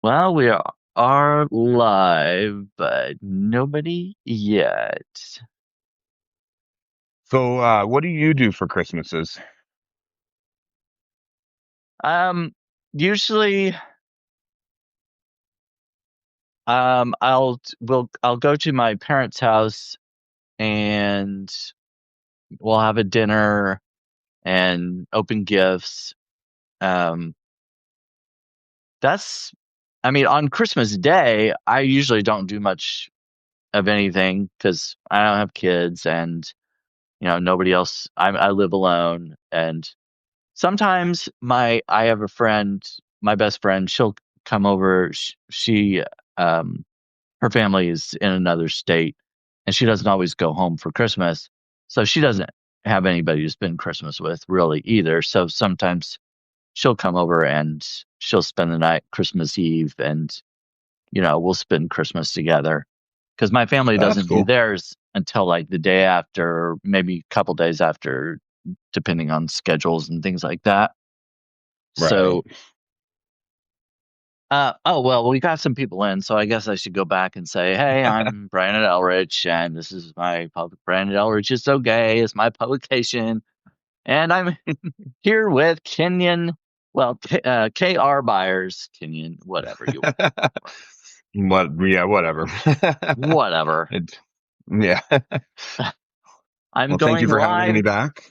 Well, we are live, but nobody yet. So, what do you do for Christmases? Um, Usually, I'll go to my parents' house and we'll have a dinner and open gifts. Um, that's, I mean, on Christmas Day, I usually don't do much of anything because I don't have kids and nobody else. I live alone and sometimes I have a friend, my best friend, she'll come over. She um her family is in another state and she doesn't always go home for Christmas. So she doesn't have anybody to spend Christmas with really either. So sometimes she'll come over and she'll spend the night Christmas Eve and we'll spend Christmas together. Because my family Oh, that's doesn't do cool. theirs until like the day after, maybe a couple days after, depending on schedules and things like that. Right. So, oh well, we got some people in, so I guess I should go back and say, "Hey, I'm Brandon Elrich, and this is my public. Brandon Elrich is so gay. It's my publication, and I'm here with Kenyon. Well, K.R. Byers, Kenyon, whatever you want, Yeah, whatever. whatever. It, yeah. I'm Well, thank you going for having me live. back.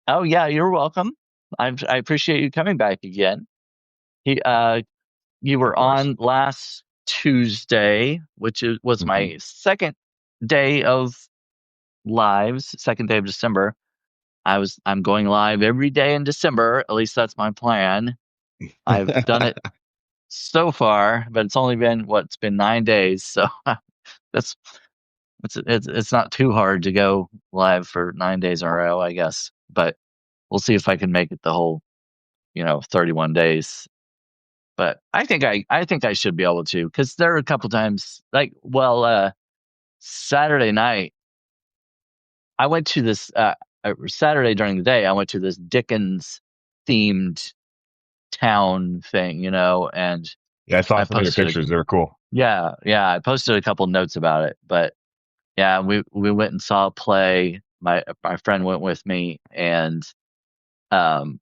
Oh yeah, you're welcome. I appreciate you coming back again. He You Of were course. on last Tuesday, was Hmm. my second day of lives, second day of December. I'm going live every day in December. At least that's my plan. I've done it so far, but it's only been it's been 9 days, so that's it's not too hard to go live for 9 days in a row, I guess. But we'll see if I can make it the whole 31 days. But I think I should be able to because there are a couple times Saturday night I went to this Saturday during the day I went to this Dickens themed town thing, and Yeah, I saw I some of your posted pictures. They were cool. yeah, I posted a couple notes about it. But yeah, we went and saw a play. My friend went with me, and um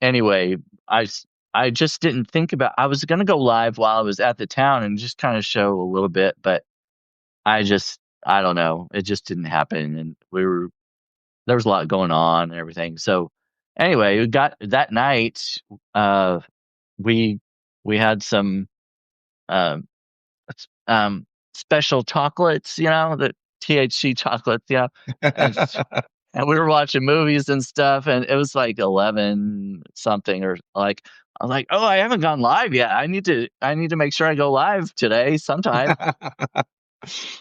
anyway, I s- I just didn't think about. I was gonna go live while I was at the town and just kind of show a little bit, but I don't know, it just didn't happen, and there was a lot going on and everything. So anyway, we got that night. Uh, we we had some um special chocolates, the THC chocolates, and and we were watching movies and stuff, and it was like 11 something or like I was like, oh, I haven't gone live yet. I need to make sure I go live today sometime.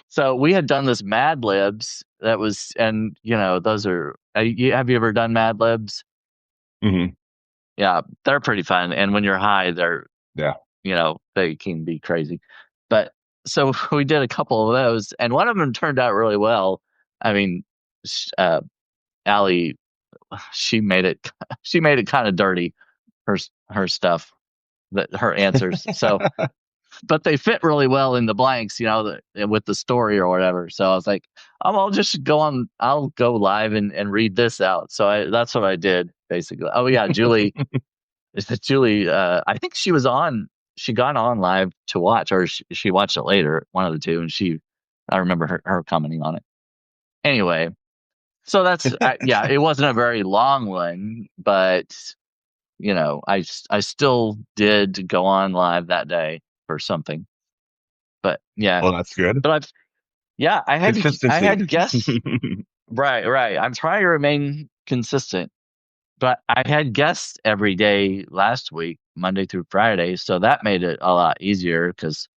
So we had done this Mad Libs that was, and those are. Have you ever done Mad Libs? Hmm. Yeah, they're pretty fun, and when you're high, Yeah. they can be crazy. But so we did a couple of those, and one of them turned out really well. I mean, uh, Allie, she made it, she made it kind of dirty, her stuff, that her answers. So, but they fit really well in the blanks, with the story or whatever. So I was like, I'll just go on, I'll go live and read this out. So that's what I did basically. Oh yeah, Julie, Julie, I think she got on live to watch, or she watched it later, one of the two, and I remember her commenting on it. Anyway, so yeah, it wasn't a very long one, but I still did go on live that day for something. But yeah, Well, that's good. but yeah, I Consistency. had guests. Right, right. I'm trying to remain consistent, but I had guests every day last week, Monday through Friday, so that made it a lot easier because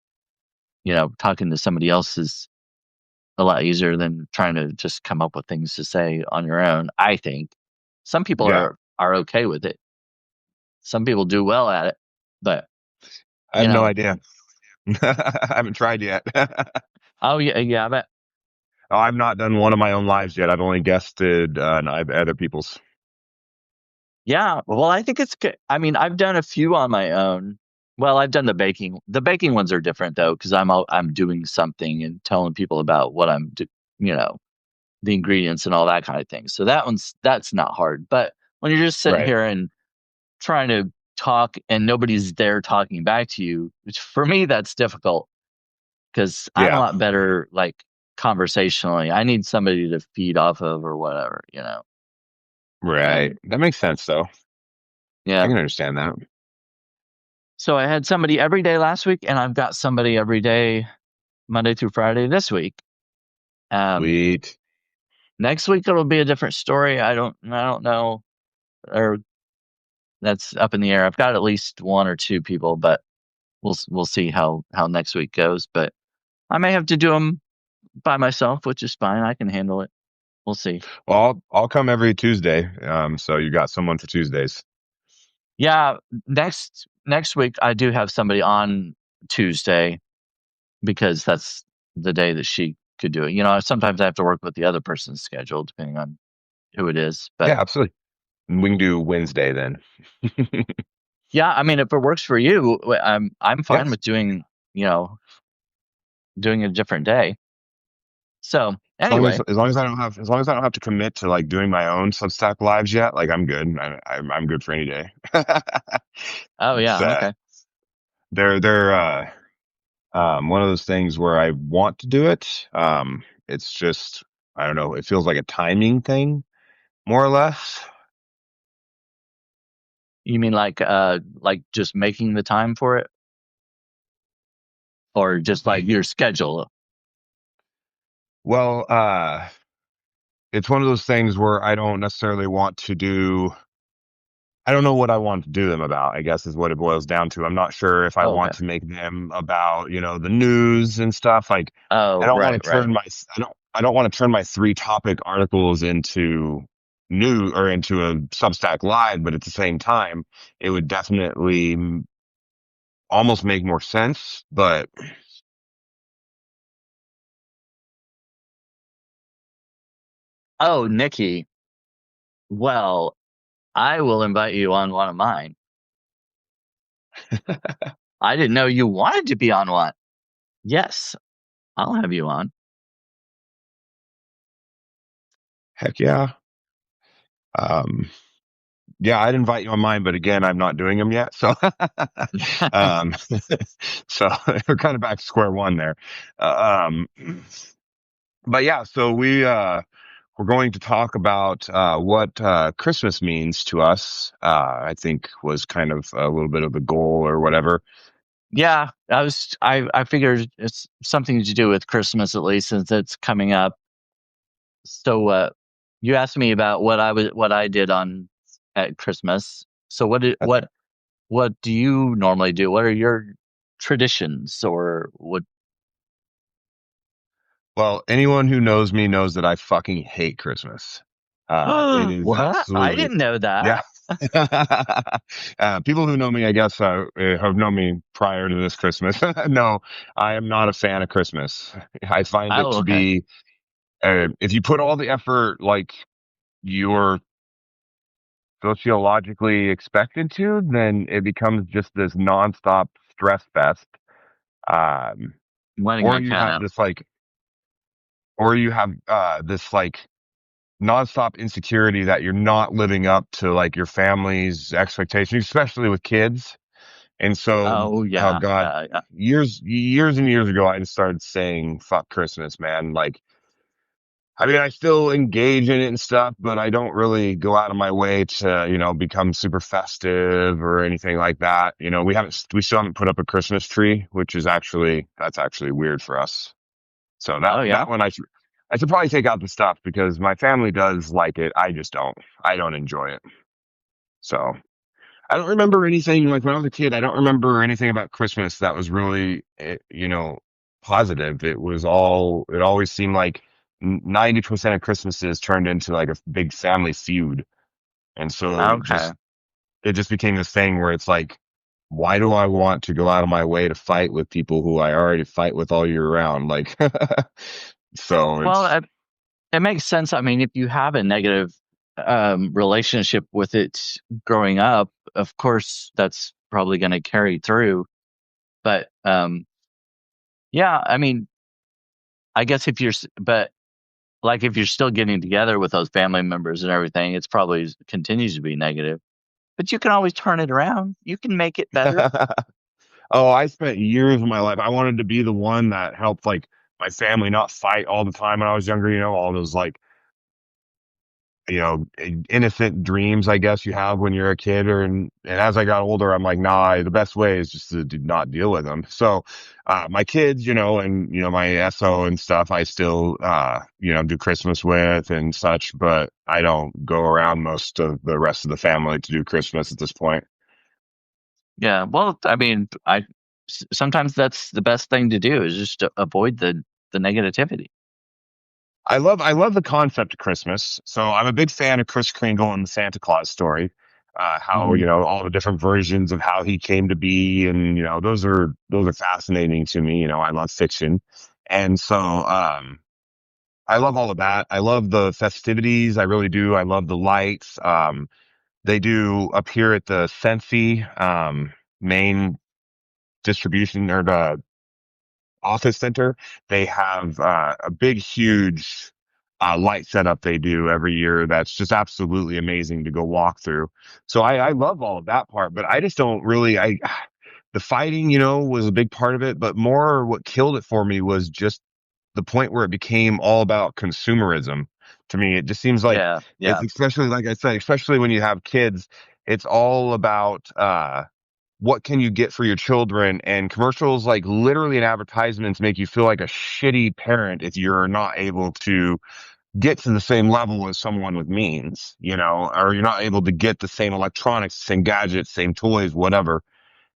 talking to somebody else is a lot easier than trying to just come up with things to say on your own. I think some people Yeah. are okay with it. Some people do well at it, but I you have no know, idea. I haven't tried yet. oh yeah, yeah, but Oh, I've not done one of my own lives yet. I've only guested other people's. yeah. Well, I think it's good. I mean, I've done a few on my own, Well, I've done the baking. The baking ones are different though, because I'm doing something and telling people about what you know, the ingredients and all that kind of thing. So that's not hard. But when you're just sitting Right. here and trying to talk and nobody's there talking back to you, which for me that's difficult because I'm a Yeah. lot better like conversationally. I need somebody to feed off of or whatever, you know. Right. And That makes sense though. I yeah. can understand that. So I had somebody every day last week and I've got somebody every day Monday through Friday this week. Um Sweet. Next week it'll be a different story. I don't know, or that's up in the air. I've got at least one or two people, but we'll see how next week goes. But I may have to do them by myself, which is fine. I can handle it. We'll see. Well, I'll come every Tuesday. So you got someone for Tuesdays. Yeah, next week I do have somebody on Tuesday because that's the day that she could do it. You know, sometimes I have to work with the other person's schedule depending on who it is. But Yeah, absolutely. We can do Wednesday then. yeah, I mean, if it works for you, I'm Yeah. fine with doing, you know, doing a different day. So anyway, As long as I don't have to commit to like doing my own Substack lives yet, like I'm good. I'm good for any day. oh It's yeah, okay. they're one of those things where I want to do it. It's just I don't know. It feels like a timing thing more or less. You mean like just making the time for it or just like your schedule? Well, it's one of those things where I don't necessarily want to do. I don't know what I want to do them about, I guess is what it boils down to. I'm not sure if I Oh, want okay. to make them about, the news and stuff. Like I Oh, don't want right, to right. turn my I don't want to turn my three topic articles into new or into a Substack live, but at the same time, it would definitely almost make more sense. But Oh, Nikki. Well, I will invite you on one of mine. I didn't know you wanted to be on one. Yes, I'll have you on. heck yeah. Um, yeah, I'd invite you on mine, but again, I'm not doing them yet. So, um, so we're kind of back to square one there. But yeah, so we're going to talk about what Christmas means to us. I think was kind of a little bit of the goal or whatever. Yeah, I figured it's something to do with Christmas at least since it's coming up. So you asked me about what I did on at Christmas. So That's right. what do you normally do? What are your traditions or what? Well, anyone who knows me knows that I fucking hate Christmas. It is What? I absolutely, didn't know yeah. that. People who know me, I guess, have known me prior to this Christmas. No, I am not a fan of Christmas. I find it Oh, to okay. be, if you put all the effort like you're sociologically expected to, then it becomes just this nonstop stress fest. Um, Wedding or I you kind have of. this like, or you have this like nonstop insecurity that you're not living up to like your family's expectations, especially with kids. And so, Oh oh yeah. God, years and years ago, I just started saying "fuck Christmas," man. Like, I mean, I still engage in it and stuff, but I don't really go out of my way to, become super festive or anything like that. We still haven't put up a Christmas tree, which is that's actually weird for us. So Oh that yeah. one I should probably take out the stuff because my family does like it. I just don't. I don't enjoy it. So I don't remember anything like when I was a kid. I don't remember anything about Christmas that was really, positive. It always seemed like 90% of Christmases turned into like a big family feud. And so Okay. it just became this thing where it's like, why do I want to go out of my way to fight with people who I already fight with all year round? Like, so Well, it's, it makes sense. I mean, if you have a negative relationship with it growing up, of course, that's probably going to carry through. But yeah, I mean, I guess but like if you're still getting together with those family members and everything, it's probably continues to be negative. But you can always turn it around. You can make it better. Oh, I spent years of my life. I wanted to be the one that helped like my family not fight all the time when I was younger, all those like, innocent dreams, I guess you have when you're a kid and as I got older, I'm like, nah, the best way is just to not deal with them. So, my kids, and, my SO and stuff, I still, do Christmas with and such, but I don't go around most of the rest of the family to do Christmas at this point. Yeah. Well, I mean, sometimes that's the best thing to do is just to avoid the negativity. I love the concept of Christmas. So I'm a big fan of Kris Kringle and the Santa Claus story. How, Hmm. all the different versions of how he came to be. And, those are fascinating to me. I love fiction. And so, I love all of that. I love the festivities. I really do. I love the lights. They do up here at the Sensi, main distribution or the office center. They have a big, huge light setup they do every year that's just absolutely amazing to go walk through. So I love all of that part, but I just don't really. The fighting, was a big part of it, but more what killed it for me was just the point where it became all about consumerism. To me, it just seems like Yeah. it's Yeah. especially like I said, especially when you have kids, it's all about what can you get for your children, and commercials like literally and advertisements make you feel like a shitty parent if you're not able to get to the same level as someone with means, or you're not able to get the same electronics, same gadgets, same toys, whatever.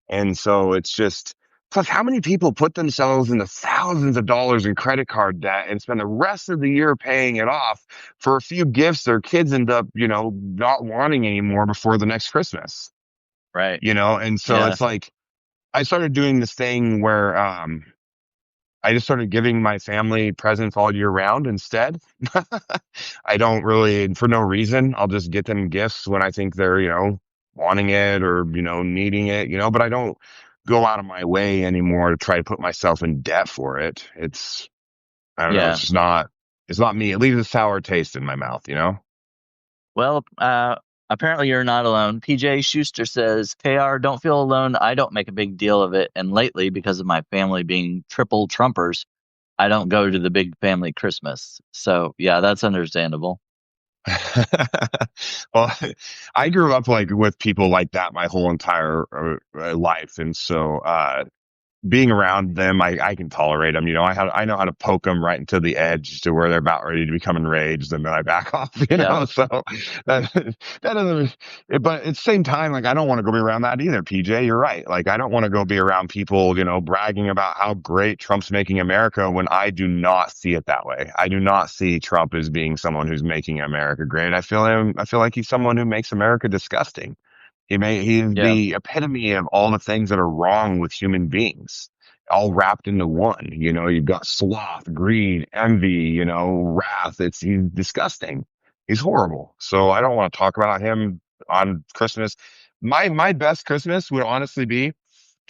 And so it's just, plus how many people put themselves into thousands of dollars in credit card debt and spend the rest of the year paying it off for a few gifts their kids end up, not wanting anymore before the next Christmas, Right. and so Yeah. it's like, I started doing this thing where I just started giving my family presents all year round instead. I don't really, for no reason, I'll just get them gifts when I think they're, wanting it or, needing it, but I don't go out of my way anymore to try to put myself in debt for it. I don't know, Yeah. it's not me. It leaves a sour taste in my mouth. Well, apparently you're not alone. PJ Schuster says, KR, don't feel alone. I don't make a big deal of it. And lately, because of my family being triple Trumpers, I don't go to the big family Christmas. So, yeah, that's understandable. Well, I grew up like with people like that my whole entire life. And so, being around them, I can tolerate them. I know how to poke them right into the edge to where they're about ready to become enraged, and then I back off. Yep. So that that doesn't. But at the same time, like I don't want to go be around that either. PJ, you're right. Like I don't want to go be around people, bragging about how great Trump's making America when I do not see it that way. I do not see Trump as being someone who's making America great. I feel like he's someone who makes America disgusting. He's Yeah. the epitome of all the things that are wrong with human beings, all wrapped into one. You've got sloth, greed, envy, wrath. He's disgusting. He's horrible. So I don't want to talk about him on Christmas. My best Christmas would honestly be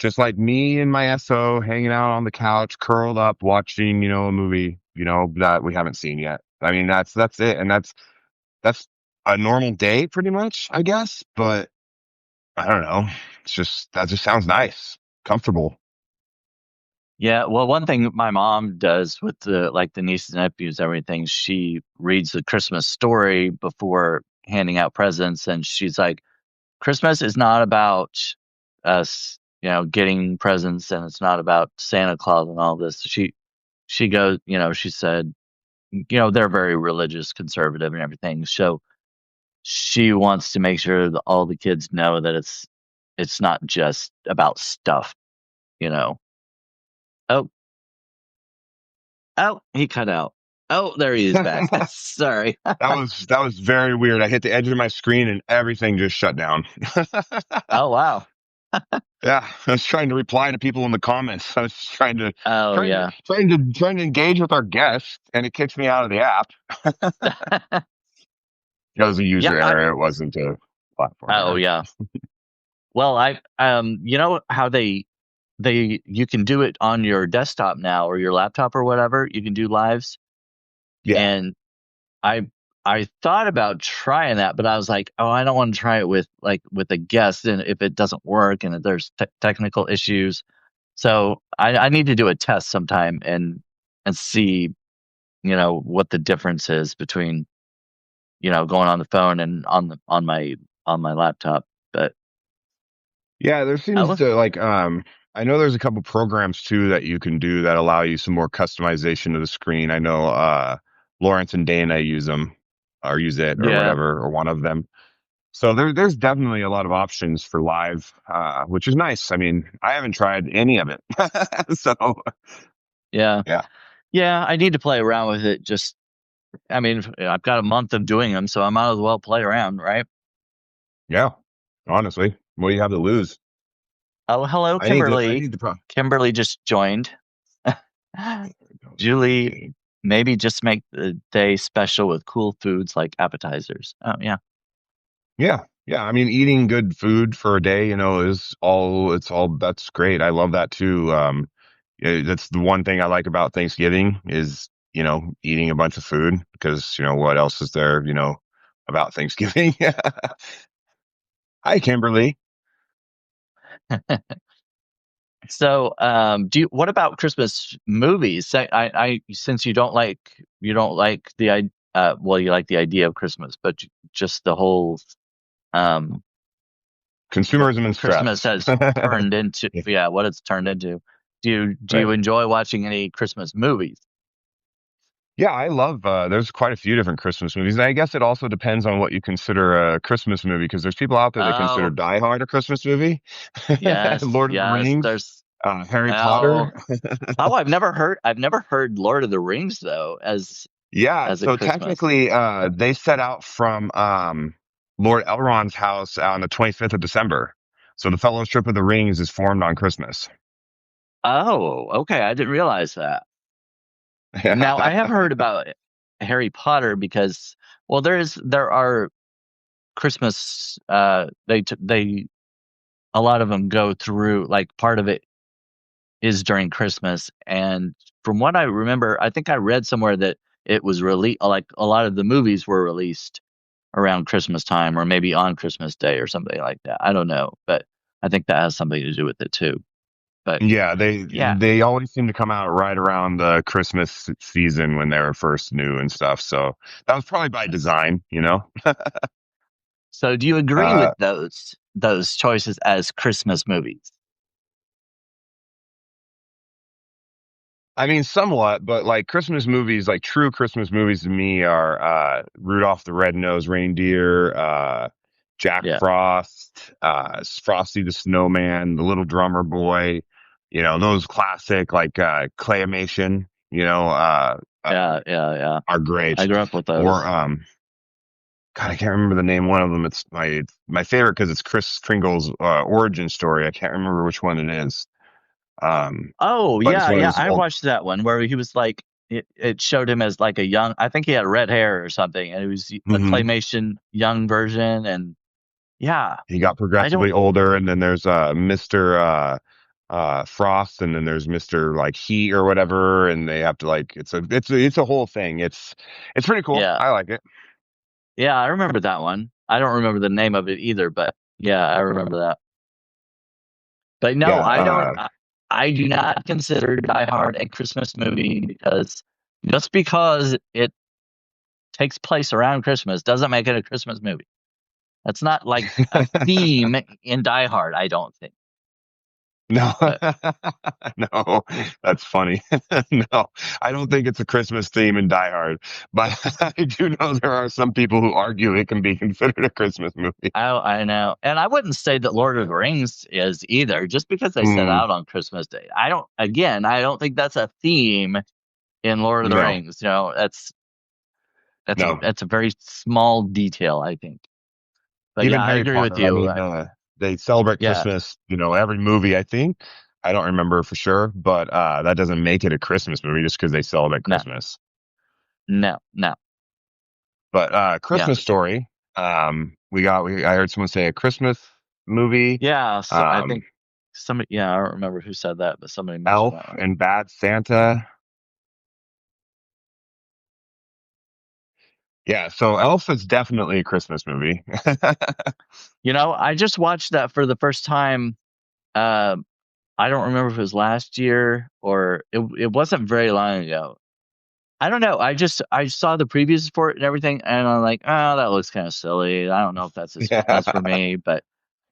just like me and my SO hanging out on the couch, curled up, watching, a movie, that we haven't seen yet. I mean, that's it. And that's a normal day pretty much, I guess. But I don't know. That just sounds nice, comfortable. Yeah. Well, one thing my mom does with the nieces and nephews, everything, she reads the Christmas story before handing out presents. And she's like, Christmas is not about us, getting presents, and it's not about Santa Claus and all this. She goes, she said, they're very religious, conservative, and everything. So she wants to make sure that all the kids know that it's not just about stuff, you know. Oh, oh, he cut out. Oh, there he is back. that Sorry. was very weird. I hit the edge of my screen and everything just shut down. Oh, wow. Yeah, I was trying to reply to people in the comments. I was just Oh, yeah. trying to engage with our guests, and it kicks me out of the app. It was a Yeah. user error. It wasn't a platform Oh, error. yeah. Well, you know how they you can do it on your desktop now or your laptop or whatever. You can do lives, Yeah. and I I thought about trying that, but I was like, oh, I don't want to try it with with a guest, and if it doesn't work and if there's technical issues, so I need to do a test sometime and see what the difference is between going on the phone and on my laptop. But Yeah, there I seems look, to I know there's a couple programs too that you can do that allow you some more customization of the screen. I know Lawrence and Dana use them or use it or yeah, whatever, or one of them. So there's definitely a lot of options for live, which is nice. I mean, I haven't tried any of it. So yeah, yeah. yeah. I need to play around with it. Just, I mean, I've got a month of doing them, so I might as well play around, right? Yeah. Honestly, what do you have to lose? Oh, hello, I Kimberly. need the pro. Kimberly just joined. Julie, Okay. maybe just make the day special with cool foods like appetizers. Oh, yeah. Yeah. Yeah. I mean, eating good food for a day, it's all, that's great. I love that too. That's the one thing I like about Thanksgiving is, eating a bunch of food because, what else is there, about Thanksgiving? Hi, Kimberly. So, what about Christmas movies? Since you don't like well, you like the idea of Christmas, but just the whole, um, what Consumerism and Christmas stress. has turned into, yeah, what it's turned into. Do Right. you enjoy watching any Christmas movies? Yeah, I love, there's quite a few different Christmas movies. And I guess it also depends on what you consider a Christmas movie because there's people out there that consider Oh, Die Hard a Christmas movie. yes, Lord of the yes. Rings, There's Harry oh Potter. oh, I've never heard Lord of the Rings though Yeah, as a so Christmas. technically, they set out from Lord Elrond's house on the 25th of December. So the Fellowship of the Rings is formed on Christmas. Oh, okay. I didn't realize that. Now I have heard about Harry Potter because, well, there are Christmas. They a lot of them go through like part of it is during Christmas, and from what I remember, I think I read somewhere that it was released like a lot of the movies were released around Christmas time or maybe on Christmas Day or something like that. I don't know, but I think that has something to do with it too. But Yeah, they yeah, they always seem to come out right around the Christmas season when they were first new and stuff. So that was probably by design. so do you agree with Uh, those choices as Christmas movies? I mean, somewhat, but like Christmas movies, like true Christmas movies to me are Rudolph the Red-Nosed Reindeer, Jack Yeah, Frost, Frosty the Snowman, The Little Drummer Boy, those classic like claymation, yeah. are I great. grew up with Or those. God, I can't remember the name. One of them, it's my favorite because it's Kris Kringle's origin story. I can't remember which one it is. Oh, But it's yeah, one of yeah. his I old. watched that one where he was like, it showed him as like a young, I think he had red hair or something, and it was a Mhm. claymation young version. And yeah, He got I don't, progressively older, and then there's Mr. Frost, and then there's Mr. like Heat or whatever, and they have to like it's a whole thing. It's pretty cool. yeah, I like it. yeah, I remember that one. I don't remember the name of it either, but yeah, I remember that. But no, Yeah, I don't, I do not consider Die Hard a Christmas movie because just because it takes place around Christmas doesn't make it a Christmas movie. That's not like a theme in Die Hard, I don't think. no, But no, that's funny. No, I don't think it's a Christmas theme in Die Hard, but I do know there are some people who argue it can be considered a Christmas movie. I know. And I wouldn't say that Lord of the Rings is either, just because they set Mm, out on Christmas Day. I don't think that's a theme in Lord of the no, Rings. You know, no. that's a very small detail, I think. But Even yeah, I Harry agree with Potter. I you. mean, they celebrate Yeah, Christmas, every movie, I think. I don't remember for sure, but that doesn't make it a Christmas movie just because they celebrate no, Christmas. no. But Yeah. Christmas Story, I heard someone say a Christmas movie. Yeah, so I think Um, somebody, yeah, I don't remember who said that, but somebody mentioned that Elf one. and Bad Santa. Yeah, so Elf is definitely a Christmas movie. I just watched that for the first time. Uh, I don't remember if it was last year or it wasn't very long ago. I don't know. I saw the previews for it and everything, and I'm like, oh, that looks kind of silly. I don't know if Yeah, that's for me, but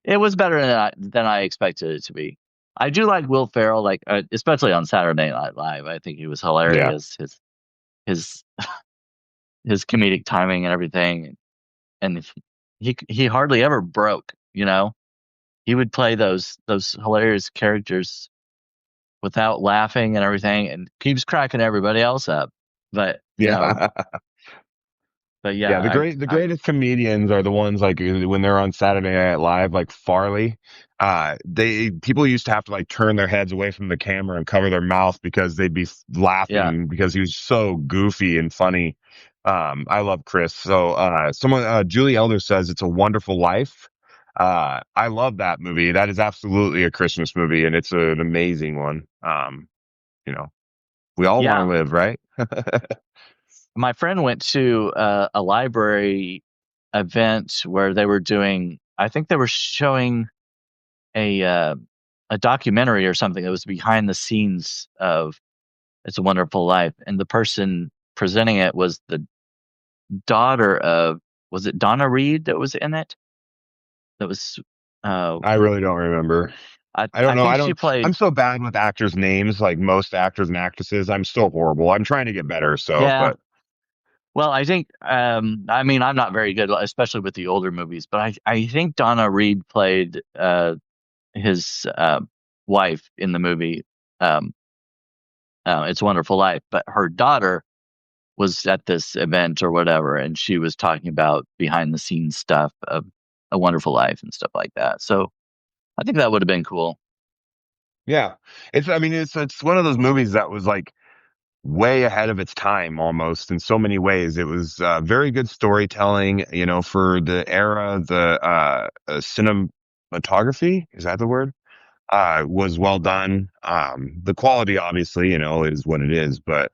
it was better than I expected it to be. I do like Will Ferrell, like especially on Saturday Night Live. I think he was yeah, hilarious. His his comedic timing and everything, and he hardly ever broke. He would play those hilarious characters without laughing and everything, and keeps cracking everybody else up. But you know, yeah. but yeah, Yeah, the greatest comedians are the ones like when they're on Saturday Night Live, like Farley. They people used to have to like turn their heads away from the camera and cover their mouth because they'd be yeah, laughing because he was so goofy and funny. I love Chris. So, Julie Elder says it's a wonderful life. I love that movie. That is absolutely a Christmas movie, and it's an amazing one. You know, we all want to yeah. live, right? My friend went to a library event where they were doing. I think they were showing a uh, a documentary or something that was behind the scenes of It's a Wonderful Life, and the person presenting it was the daughter of, was it Donna Reed that was in it? That was, uh, I really don't remember. I I don't I know. think she I'm played. so bad with actors' names, like most actors and actresses. I'm still horrible. I'm trying to get better. So, Yeah. but Well, I think, I mean, I'm not very good, especially with the older movies, but I think Donna Reed played his wife in the movie um, It's a Wonderful Life, but her daughter was at this event or whatever, and she was talking about behind the scenes stuff of A Wonderful Life and stuff like that. So I think that would have been cool. yeah, I mean, it's one of those movies that was like way ahead of its time almost in so many ways. It was very good storytelling, for the era, the cinematography, is that the word? Was well done. The quality, obviously, is what it is. But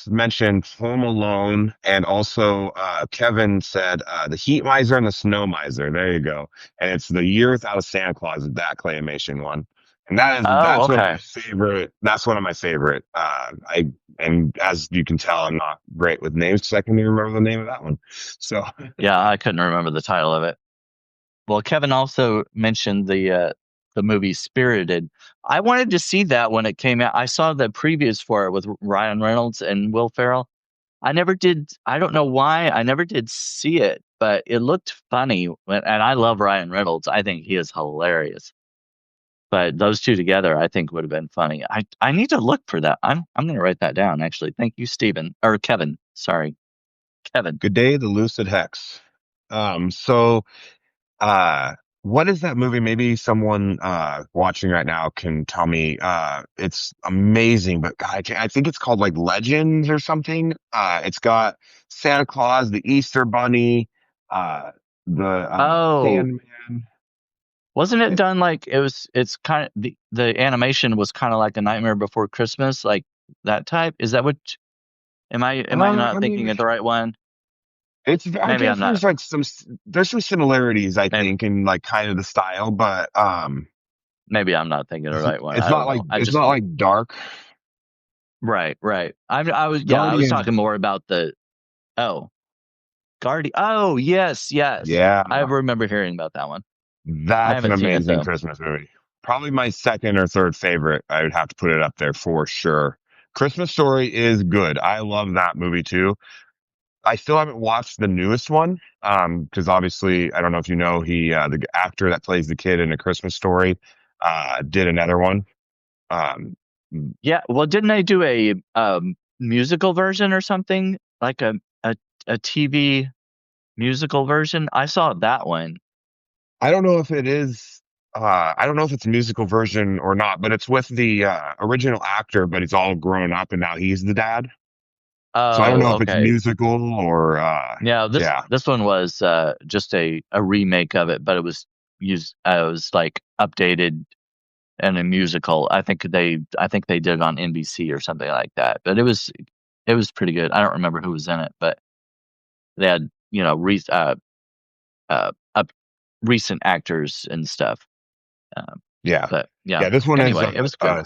mentioned Home Alone, and also Kevin said The Heat Miser and the Snow Miser. There you go. And it's The Year Without a Santa Claus, that claymation one. And Oh, that's one of my okay. favorite. That's one of my favorite. And as you can tell, I'm not great with names because I can't even remember the name of that one. So Yeah, I couldn't remember the title of it. Well, Kevin also mentioned the movie Spirited. I wanted to see that when it came out. I saw the previews for it with Ryan Reynolds and Will Ferrell. I never did. I don't know why I never did see it, but it looked funny. And I love Ryan Reynolds. I think he is hilarious. But those two together, I think would have been funny. I need to look for that. I'm going to write that down. Actually, thank you, Stephen or Kevin. Sorry, Kevin. Good Day, the Lucid Hex. So Uh, what is that movie? Maybe someone watching right now can tell me. It's amazing, but God, I think it's called like Legends or something. It's got Santa Claus, the Easter Bunny, uh, the Oh, Sandman. wasn't it It, done like it was? It's kind of the animation was kind of like A Nightmare Before Christmas, like that type. Is that what? Am I not I thinking mean, of the right one? I Maybe guess I'm not. there's some similarities, I Maybe think, in like kind of the style, but maybe I'm not thinking of the right one. I don't know. I it's just not like dark. right, right. I was Guardian. talking more about the oh Guardian. Oh yes, yes. I Yeah. remember hearing about that one. I That's an haven't seen it amazing though. Christmas movie. Probably my second or third favorite. I would have to put it up there for sure. Christmas Story is good. I love that movie too. I still haven't watched the newest one. Because obviously, I don't know if you know, the actor that plays the kid in A Christmas Story, did another one. Um, Yeah, well, didn't they do a musical version or something like a TV musical version? I saw that one. I don't know if it is, I don't know if it's a musical version or not, but it's with the, original actor, but he's all grown up and now he's the dad. So I don't know Oh, if it's okay. musical or Yeah, this yeah. this one was just a remake of it, but it was like updated. and a musical. I think they did it on NBC or something like that. But it was pretty good. I don't remember who was in it, but they had up recent actors and stuff. Um, Yeah. but yeah. Yeah, this one Anyway, it was good.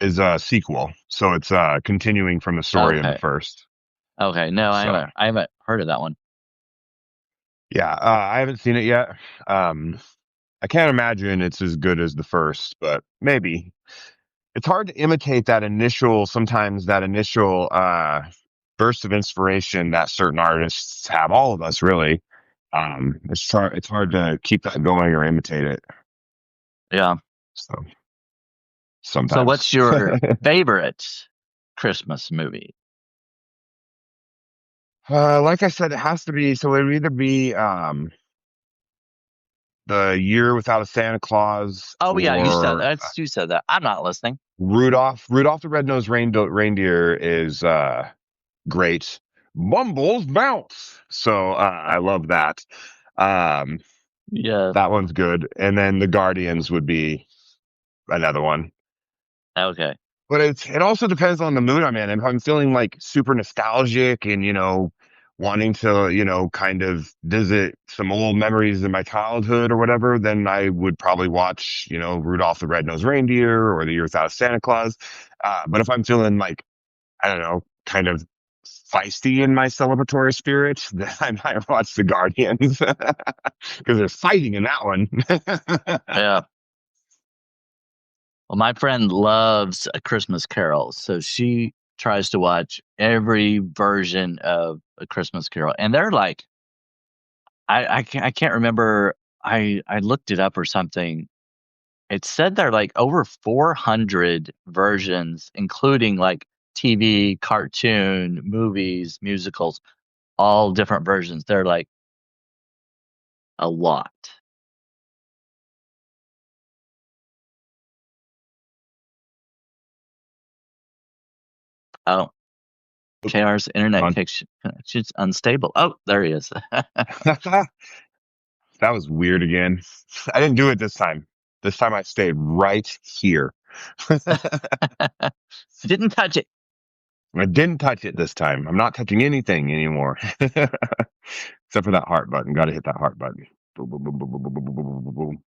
is a sequel, so it's continuing from the story in the Okay. first. Okay. No, So I haven't heard of that one. yeah, I haven't seen it yet. Um, I can't imagine it's as good as the first, but maybe. It's hard to imitate sometimes that initial burst of inspiration that certain artists have. All of us, really. It's hard to keep that going or imitate it. Yeah. So So sometimes. what's your favorite Christmas movie? Like I said, it has to be. So it would either be the Year Without a Santa Claus Oh yeah, or you said that. I'm not listening. Rudolph. Rudolph the Red-Nosed Reindeer is great. Bumbles bounce. So I love that. Um, Yeah. that one's good. And then the Guardians would be another one. Okay. But it also depends on the mood I'm in. If I'm feeling like super nostalgic and, wanting to, kind of visit some old memories in my childhood or whatever, then I would probably watch, Rudolph the Red-Nosed Reindeer or The Year Without a Santa Claus. But if I'm feeling like, I don't know, kind of feisty in my celebratory spirit, then I might watch The Guardians because there's fighting in that one. Yeah. Well, my friend loves A Christmas Carol, so she tries to watch every version of A Christmas Carol, and they're like, I can't remember. I looked it up or something. It said there are like over 400 versions, including like TV, cartoon, movies, musicals, all different versions. They're like a lot. Oh, KR's internet Gone. connection's unstable. Oh, there he is. That was weird again. I didn't do it this time. This time I stayed right here. Didn't touch it. I didn't touch it this time. I'm not touching anything anymore. Except for that heart button. Got to hit that heart button. Boom, boom, boom, boom, boom, boom, boom, boom, boom,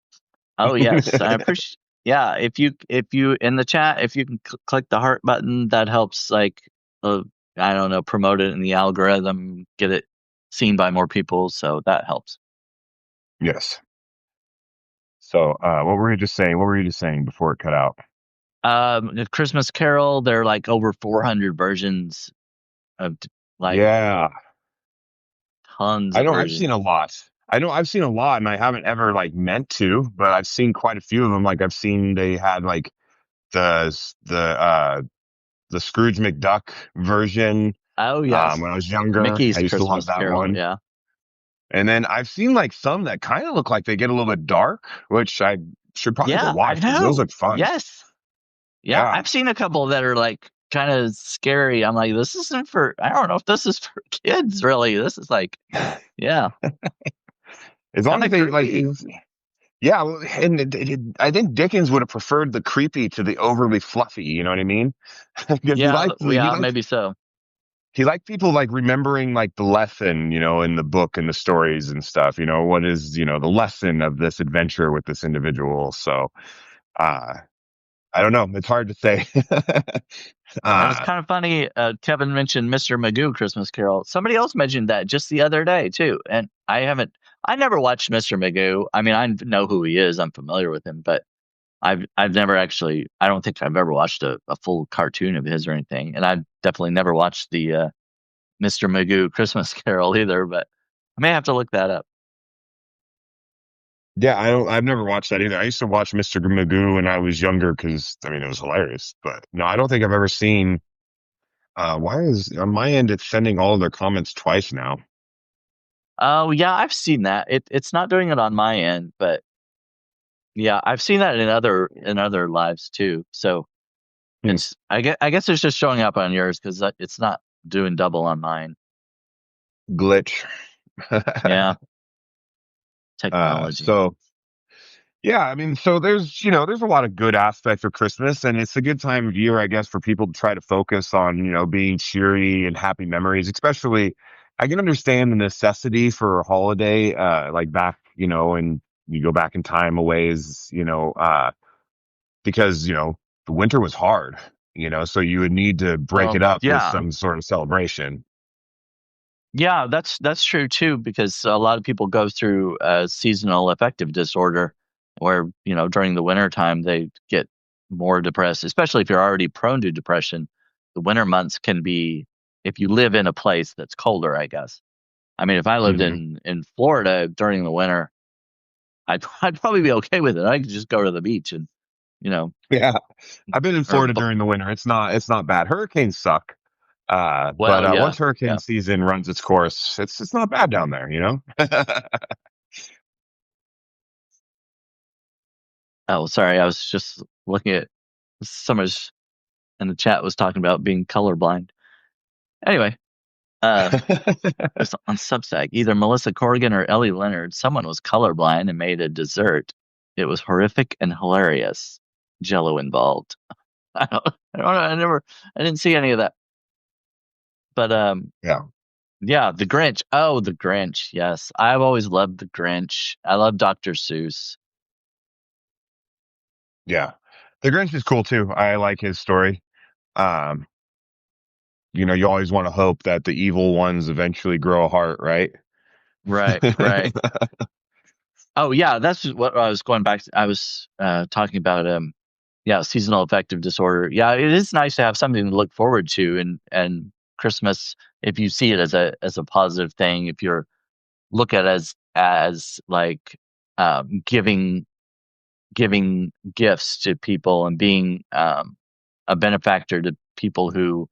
Oh boom, yes, I boom. appreciate. Yeah, if you in the chat, if you can click the heart button, that helps. Like, I don't know, promote it in the algorithm, get it seen by more people. So that helps. Yes. So, what were you just saying? What were you just saying before it cut out? The Christmas Carol, there are like over 400 versions of like Yeah. tons I of know I've versions. seen a lot. I know I've seen a lot and I haven't ever like meant to, but I've seen quite a few of them. Like I've seen they had like the the Scrooge McDuck version Oh yes, when I was younger. I Mickey's used to love Christmas that Carol. one. Yeah, And then I've seen like some that kind of look like they get a little bit dark, which I should probably go yeah, I watch because those know. look fun. Yes, yeah, Yeah. I've seen a couple that are like kind of scary. I'm like, this isn't for. I don't know if this is for kids. Really, this is like, yeah, As long kind as of they like, creepy. yeah, well, and I think Dickens would have preferred the creepy to the overly fluffy. You know what I mean? Because Yeah, maybe so. he liked people like remembering like the lesson, in the book and the stories and stuff. What is the lesson of this adventure with this individual? So, uh, I don't know. It's hard to say. And it's uh, kind of funny. Kevin mentioned Mr. Magoo Christmas Carol. Somebody else mentioned that just the other day too, and I never watched Mr. Magoo. I mean, I know who he is. I'm familiar with him, but I've never actually. I don't think I've ever watched a full cartoon of his or anything, and I've definitely never watched the Mr. Magoo Christmas Carol either. But I may have to look that up. yeah, I've never watched that either. I used to watch Mr. Magoo when I was younger because I mean it was hilarious. But no, I don't think I've ever seen. Why is on my end it's sending all of their comments twice now? Oh yeah, I've seen that. It's not doing it on my end, but yeah, I've seen that in other lives too. So Hmm. I guess it's just showing up on yours because it's not doing double on mine. Glitch. Yeah, technology. So Yeah, I mean, so there's a lot of good aspects of Christmas, and it's a good time of year, I guess, for people to try to focus on, being cheery and happy memories. Especially, I can understand the necessity for a holiday, like back, and you go back in time a ways, because, the winter was hard, so you would need to break it Oh, up with yeah. some sort of celebration. Yeah, that's true too, because a lot of people go through seasonal affective disorder where, during the winter time they get more depressed, especially if you're already prone to depression. The winter months can be, if you live in a place that's colder, I guess. I mean, if I lived Hmm. in Florida during the winter, I'd probably be okay with it. I could just go to the beach and, you know, Yeah, I've been in or Florida during the winter. It's not bad. Hurricanes suck. But well, yeah, once hurricane yeah. season runs its course, it's not bad down there, you know? Oh, sorry, I was just looking at someone's in the chat was talking about being colorblind. Anyway, uh, just on Substack, either Melissa Corrigan or Ellie Leonard, someone was colorblind and made a dessert. It was horrific and hilarious. Jello involved. I don't know. I didn't see any of that. But Yeah, yeah, the Grinch. Oh, the Grinch. Yes, I've always loved the Grinch. I love Dr. Seuss. yeah. The Grinch is cool too. I like his story. Um, you always want to hope that the evil ones eventually grow a heart, right? Right, right. Oh yeah, that's what I was going back to. I was talking about yeah, seasonal affective disorder. Yeah, it is nice to have something to look forward to, and Christmas, if you see it as a positive thing, if you're look at it as like giving gifts to people and being a benefactor to people who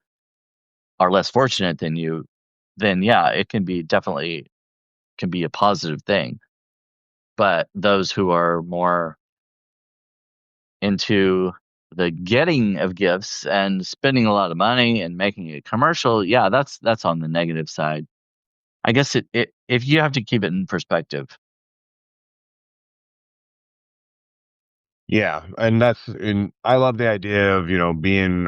are less fortunate than you, then yeah, it can be definitely can be a positive thing. But those who are more into the getting of gifts and spending a lot of money and making it commercial, yeah, that's on the negative side. I guess it if you have to keep it in perspective. Yeah, and I love the idea of, being,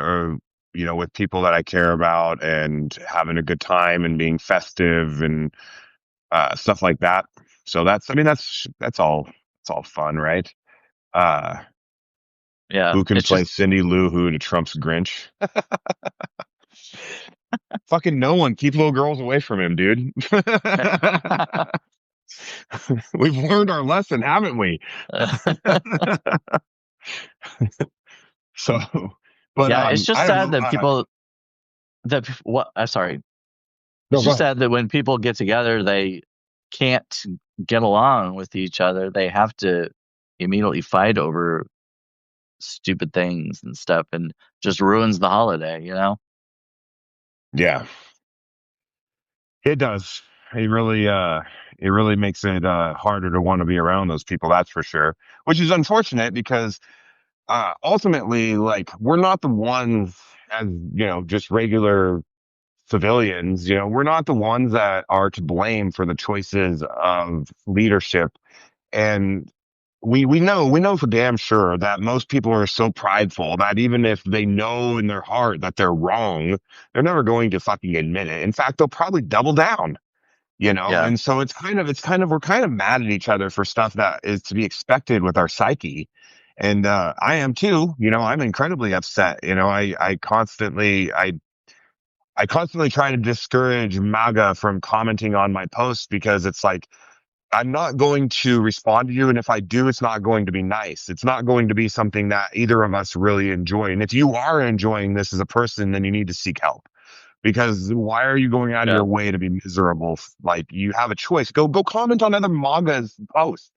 with people that I care about and having a good time and being festive and stuff like that. So I mean, that's all fun, right? Uh, Yeah, who can it's play just Cindy Lou Who to Trump's Grinch? Fucking no one. Keep little girls away from him, dude. We've learned our lesson, haven't we? So, but yeah, it's just I don't sad know. that people that what I'm sorry. No, It's go just ahead. sad that when people get together, they can't get along with each other. They have to immediately fight over stupid things and stuff and just ruins the holiday, you know? Yeah, it does. It really makes it harder to want to be around those people. That's for sure. Which is unfortunate because ultimately, like, we're not the ones as just regular civilians. We're not the ones that are to blame for the choices of leadership. And we know for damn sure that most people are so prideful that even if they know in their heart that they're wrong, they're never going to fucking admit it. In fact, they'll probably double down. Yeah. And so it's kind of we're kind of mad at each other for stuff that is to be expected with our psyche. And I am too. I'm incredibly upset. I constantly try to discourage MAGA from commenting on my posts because it's like, I'm not going to respond to you. And if I do, it's not going to be nice. It's not going to be something that either of us really enjoy. And if you are enjoying this as a person, then you need to seek help, because why are you going out of Yeah. your way to be miserable? Like, you have a choice. Go comment on other MAGA's posts.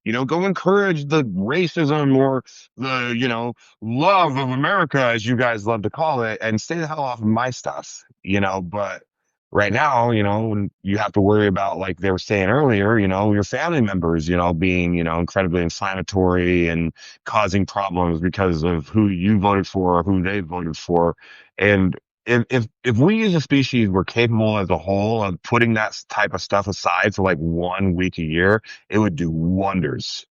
Go encourage the racism or the, love of America, as you guys love to call it, and stay the hell off of my stuff. But right now, when you have to worry about, like they were saying earlier, your family members, being, incredibly inflammatory and causing problems because of who you voted for or who they voted for. And if we as a species were capable as a whole of putting that type of stuff aside for like 1 week a year, it would do wonders.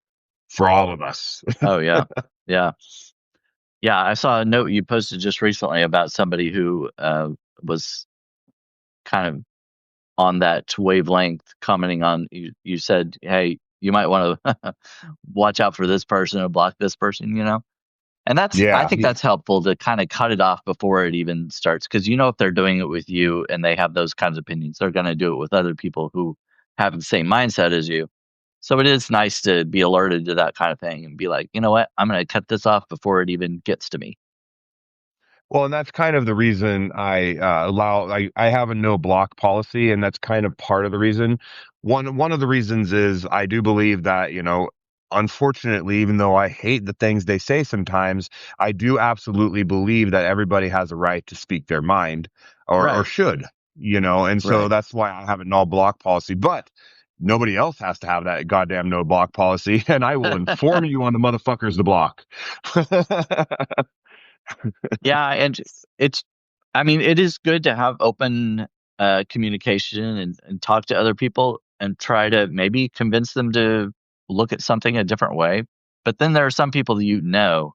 for all of us. Oh yeah. Yeah. Yeah, I saw a note you posted just recently about somebody who was kind of on that wavelength, commenting on you said, "Hey, you might want to watch out for this person or block this person," you know? And I Yeah, think that's helpful to kind of cut it off before it even starts, because you know if they're doing it with you and they have those kinds of opinions, they're going to do it with other people who have the same mindset as you. So it is nice to be alerted to that kind of thing and be like, you know what, I'm going to cut this off before it even gets to me. well, and that's kind of the reason I have a no block policy, and that's kind of part of the reason. One of the reasons is I do believe that, unfortunately, even though I hate the things they say sometimes, I do absolutely believe that everybody has a right to speak their mind, or Right, should, and so right. that's why I have a no block policy. But nobody else has to have that goddamn no block policy, and I will inform you on the motherfuckers to block. Yeah, and it's, I mean, it is good to have open communication and talk to other people and try to maybe convince them to look at something a different way. But then there are some people that you know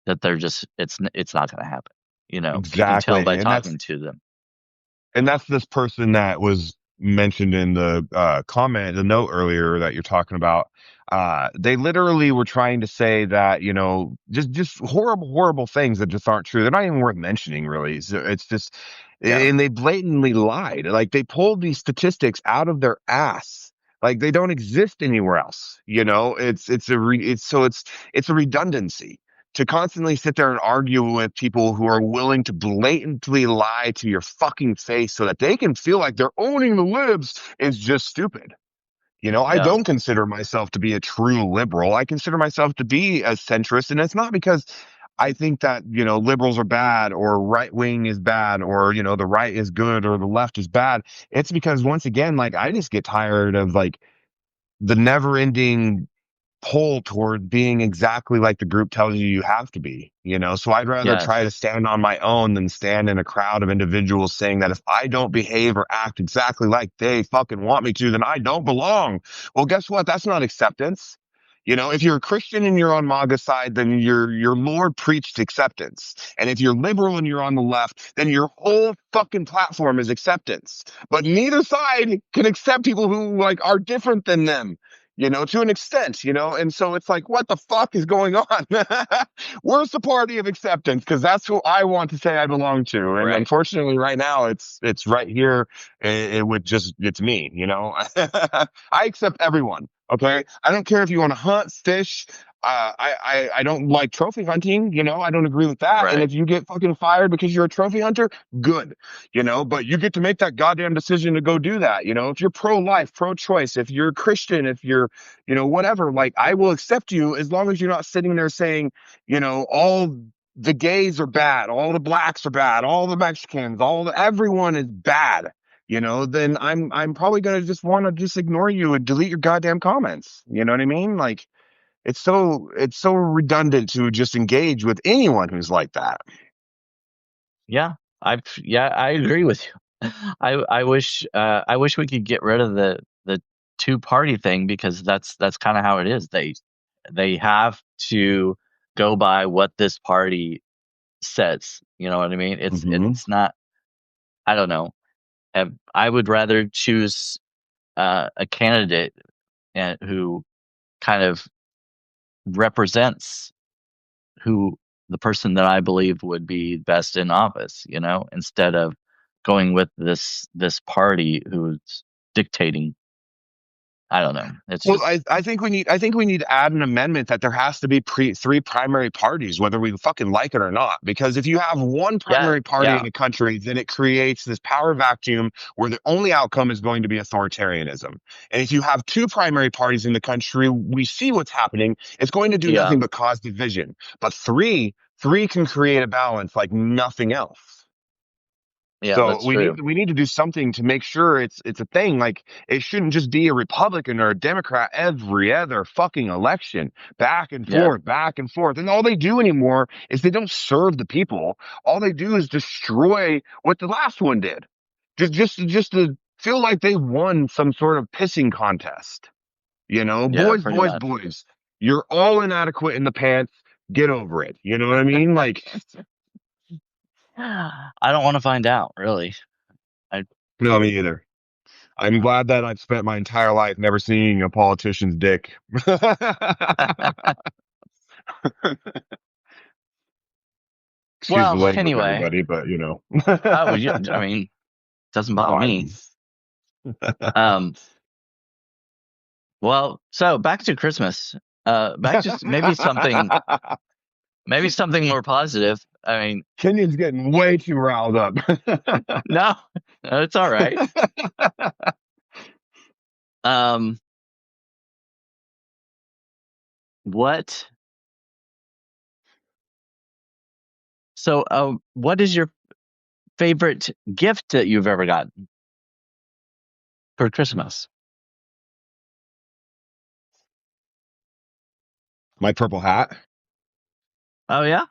that they're just it's not going to happen. You know, you can tell by Exactly. And talking to them. that's this person that was mentioned in the comment, the note earlier that you're talking about. They literally were trying to say that, just horrible, horrible things that just aren't true. They're not even worth mentioning, really. So it's just, Yeah, and they blatantly lied. Like they pulled these statistics out of their ass. Like they don't exist anywhere else. It's a redundancy to constantly sit there and argue with people who are willing to blatantly lie to your fucking face so that they can feel like they're owning the libs is just stupid. I yeah, don't consider myself to be a true liberal. I consider myself to be a centrist, and it's not because I think that, liberals are bad or right wing is bad or, the right is good or the left is bad. It's because once again, like I just get tired of like the never ending pull toward being exactly like the group tells you you have to be, So I'd rather try to yes, stand on my own than stand in a crowd of individuals saying that if I don't behave or act exactly like they fucking want me to, then I don't belong. Well, guess what? That's not acceptance. If you're a Christian and you're on MAGA side, then your Lord preached acceptance. And if you're liberal and you're on the left, then your whole fucking platform is acceptance. But neither side can accept people who like are different than them, to an extent, and so it's like, what the fuck is going on? Where's the party of acceptance? Because that's who I want to say I belong to, and right, unfortunately, right now, it's right here. It's me, I accept everyone. Okay, I don't care if you want to hunt, fish. I don't like trophy hunting. I don't agree with that. And right. if you get fucking fired because you're a trophy hunter, good. But you get to make that goddamn decision to go do that. If you're pro-life, pro-choice, if you're Christian, if you're, whatever, like I will accept you as long as you're not sitting there saying, all the gays are bad, all the blacks are bad, all the Mexicans, everyone is bad. Then I'm probably gonna just want to just ignore you and delete your goddamn comments. You know what I mean? Like it's so redundant to just engage with anyone who's like that. Yeah, I agree with you. I wish we could get rid of the two party thing, because that's kind of how it is. They have to go by what this party says. You know what I mean? Hmm. It's not. I don't know. I would rather choose a candidate who kind of represents who the person that I believe would be best in office, you know, instead of going with this party who's dictating. I don't know. It's Well, just I think we need to add an amendment that there has to be three primary parties, whether we fucking like it or not. Because if you have one yeah, primary party yeah, in a country, then it creates this power vacuum where the only outcome is going to be authoritarianism. And if you have two primary parties in the country, we see what's happening. It's going to do yeah, nothing but cause division. But three can create a balance like nothing else. yeah. So That's we need true. we need to do something to make sure it's a thing. Like it shouldn't just be a Republican or a Democrat every other fucking election, back and Yeah, forth, back and forth. And all they do anymore is they don't serve the people. All they do is destroy what the last one did. Just to feel like they won some sort of pissing contest. yeah. Boys, Pretty boys, much. boys. You're all inadequate in the pants. Get over it. You know what I mean? Like, I don't want to find out, really. I no, me either. I'm glad that I've spent my entire life never seeing a politician's dick. Excuse the well, language, anyway. everybody, but you know. Oh, I mean, doesn't No, bother me. Um, well, so back to Christmas. Back to maybe something more positive. I mean, Kenyon's getting way too riled up. no, it's all right. Um, what? So, what is your favorite gift that you've ever gotten for Christmas? My purple hat. Oh yeah.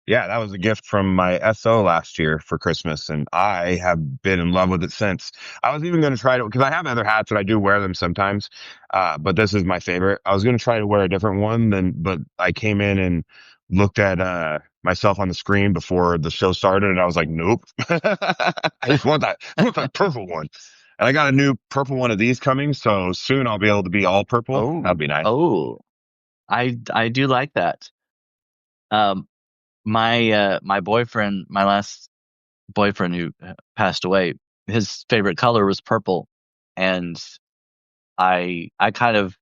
Yeah, that was a gift from my SO last year for Christmas, and I have been in love with it since. I was even going to try to, because I have other hats and I do wear them sometimes, but this is my favorite. I was going to try to wear a different one, but I came in and looked at myself on the screen before the show started, and I was like, nope, I want that purple one. And I got a new purple one of these coming, so soon I'll be able to be all purple. That'd Oh, be nice. oh, I do like that. Um, my boyfriend, my last boyfriend who passed away, his favorite color was purple, and I kind of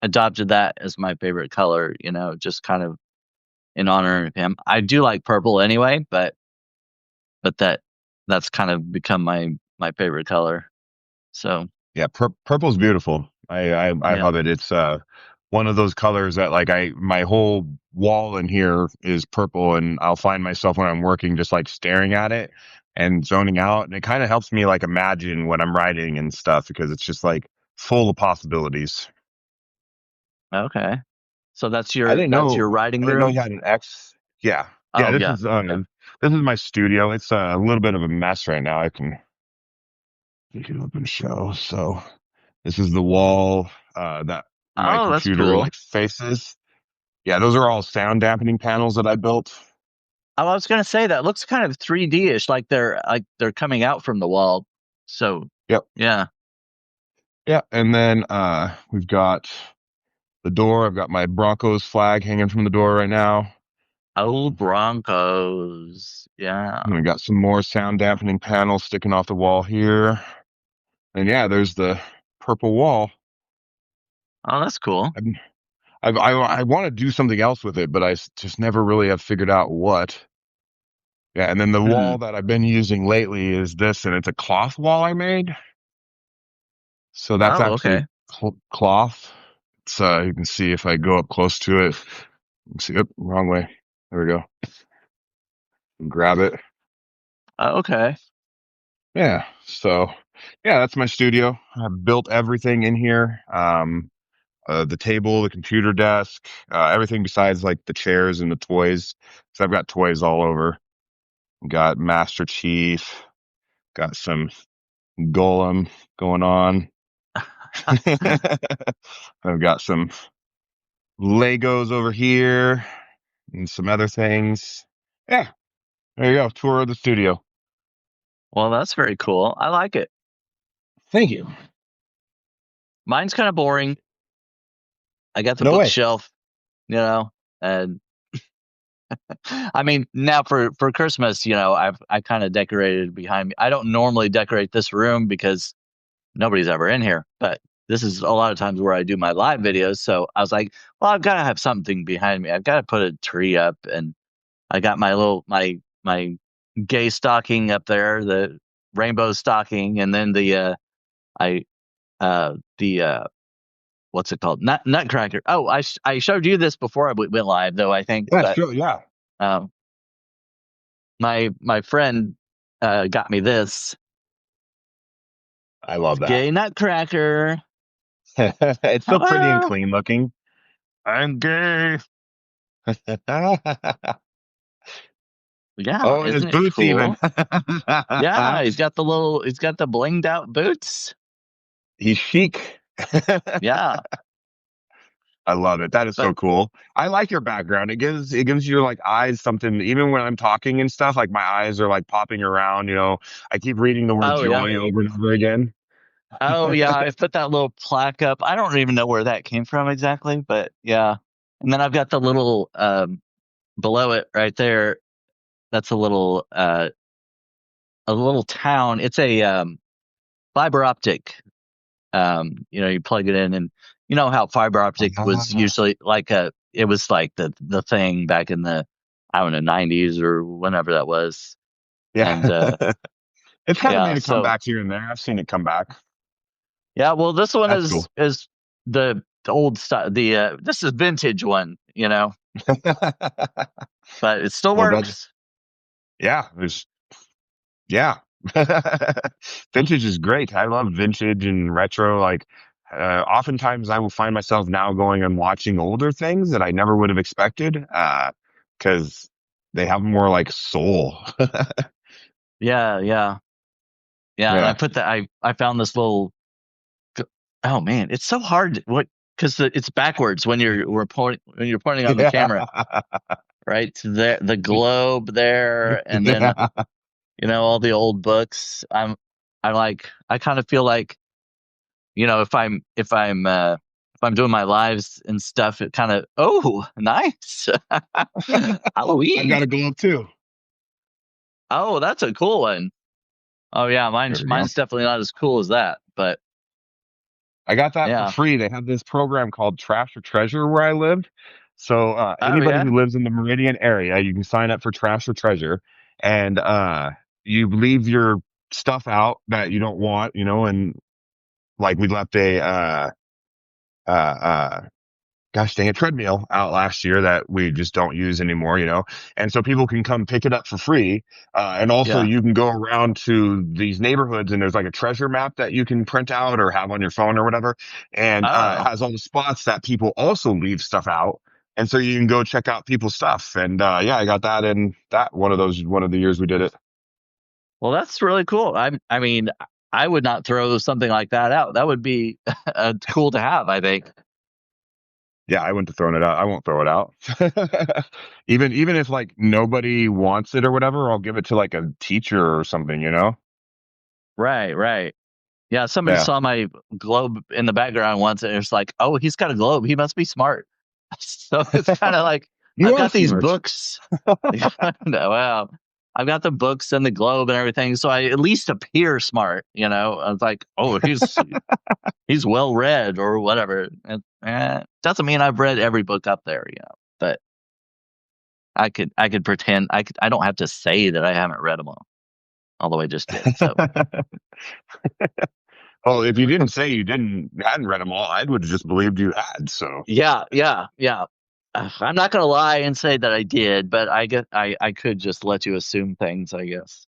adopted that as my favorite color. You know, just kind of in honor of him. I do like purple anyway, but that's kind of become my favorite color. So Yeah, purple's beautiful. I yeah. love it. It's one of those colors that like my whole wall in here is purple, and I'll find myself when I'm working just like staring at it and zoning out, and it kind of helps me like imagine what I'm writing and stuff because it's just like full of possibilities. Okay. So I didn't that's know your writing I didn't know you room? had an X. Yeah. Yeah, Oh yeah. Yeah. this is my studio. It's a little bit of a mess right now. You can open show. So this is the wall that my Oh, that's computer cool. like faces. Yeah, those are all sound dampening panels that I built. Oh, I was gonna say that looks kind of 3D-ish, like they're coming out from the wall. So Yep. yeah. Yeah. And then we've got the door. I've got my Broncos flag hanging from the door right now. Oh, Broncos. Yeah. And we got some more sound dampening panels sticking off the wall here. And yeah, there's the purple wall. Oh, that's cool. I'm, I want to do something else with it, but just never really have figured out what. Yeah, and then the Hmm. wall that I've been using lately is this, and it's a cloth wall I made. So that's Oh, actually okay. cloth. It's, you can see if I go up close to it. You can see, oh, wrong way. There we go. Grab it. Oh, okay. Yeah. So, yeah, that's my studio. I've built everything in here. The table, the computer desk, everything besides like the chairs and the toys. So I've got toys all over. Got Master Chief. Got some Golem going on. I've got some Legos over here and some other things. Yeah, there you go. Tour of the studio. Well, that's very cool. I like it. Thank you. Mine's kind of boring. I got the No way. bookshelf, and I mean, now for Christmas, I kind of decorated behind me. I don't normally decorate this room because nobody's ever in here, but this is a lot of times where I do my live videos. So I was like, well, I've got to have something behind me. I've got to put a tree up, and I got my gay stocking up there, the rainbow stocking, and then I the what's it called? Nutcracker. Oh, I showed you this before I went live, though, I think, Yeah, but sure. Yeah, um, my friend got me this I love that. gay Nutcracker. It's so pretty and Hello, clean looking. I'm gay. Yeah, Oh, and his isn't it boots even. cool? Yeah, he's got the blinged out boots. He's chic. Yeah, I love it. That is But so cool. I like your background. It gives your like eyes something. Even when I'm talking and stuff, like my eyes are like popping around. I keep reading the word oh yeah. joy over and over again. Oh yeah, I put that little plaque up. I don't even know where that came from exactly, but yeah. And then I've got the little below it right there. That's a little town. It's a fiber optic. You plug it in, and you know how fiber optic was Ah, usually like it was like the thing back in the, I don't know, 90s or whenever that was. yeah. And It's kind of yeah, made a so comeback here and there. I've seen it come back. yeah, well, this one That's cool. is the old style. The this is vintage one, but it still Well, that works. yeah, yeah. Vintage is great. I love vintage and retro. Like, oftentimes I will find myself now going and watching older things that I never would have expected, because they have more like soul. Yeah, yeah, yeah. And I Yeah. put that. I found this little. Oh man, it's so hard. What? Because it's backwards when you're pointing on the Yeah. camera, right? To the globe there, and then Yeah. all the old books. I kind of feel like, if I'm doing my lives and stuff, it kind of, oh, nice. I've Halloween. got a globe too. Oh, that's a cool one. Oh yeah, There mine's we go. mine's definitely not as cool as that, but I got that for yeah. free. They have this program called Trash or Treasure where I live. So Oh anybody yeah. who lives in the Meridian area, you can sign up for Trash or Treasure, and you leave your stuff out that you don't want, and like we left a uh, uh, gosh dang it, treadmill out last year that we just don't use anymore, and so people can come pick it up for free. And also Yeah. you can go around to these neighborhoods and there's like a treasure map that you can print out or have on your phone or whatever. And it Oh. has all the spots that people also leave stuff out. And so you can go check out people's stuff. And yeah, I got that in that one of the years we did it. Well, that's really cool. I mean, I would not throw something like that out. That would be cool to have, I think. Yeah, I wouldn't have thrown it out. I won't throw it out. Even if like nobody wants it or whatever, I'll give it to like a teacher or something. Right, right. Yeah, somebody Yeah. saw my globe in the background once, and it's like, oh, he's got a globe. He must be smart. So it's kind of like, You I've are got these smart. books. Wow. I've got the books and the globe and everything, so I at least appear smart. I was like, oh, he's well read or whatever. And, doesn't mean I've read every book up there, but I could pretend I don't have to say that I haven't read them all, although I just did. So Well, if you didn't say hadn't read them all, I would have just believed you had. So yeah, yeah, yeah. I'm not gonna lie and say that I did, but I could just let you assume things, I guess.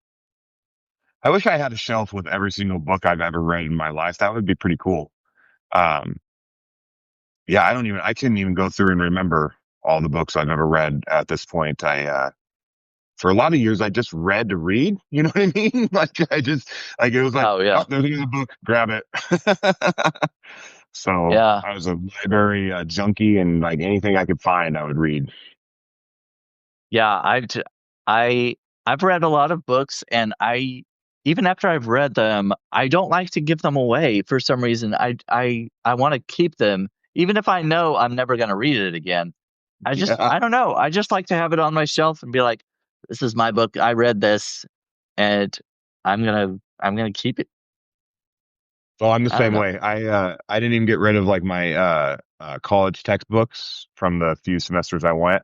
I wish I had a shelf with every single book I've ever read in my life. That would be pretty cool. Um, yeah, I couldn't even go through and remember all the books I've ever read at this point. For a lot of years, I just read to read. You know what I mean? Like it was like, Oh oh, yeah, there's another book, grab it. So yeah, I was a library junkie, and like anything I could find, I would read. yeah. I I've read a lot of books, and even after I've read them, I don't like to give them away for some reason. I want to keep them, even if I know I'm never gonna read it again. Yeah. I don't know. I just like to have it on my shelf and be like, this is my book. I read this, and I'm gonna keep it. So I'm the I don't same know. way. I didn't even get rid of like my college textbooks from the few semesters I went.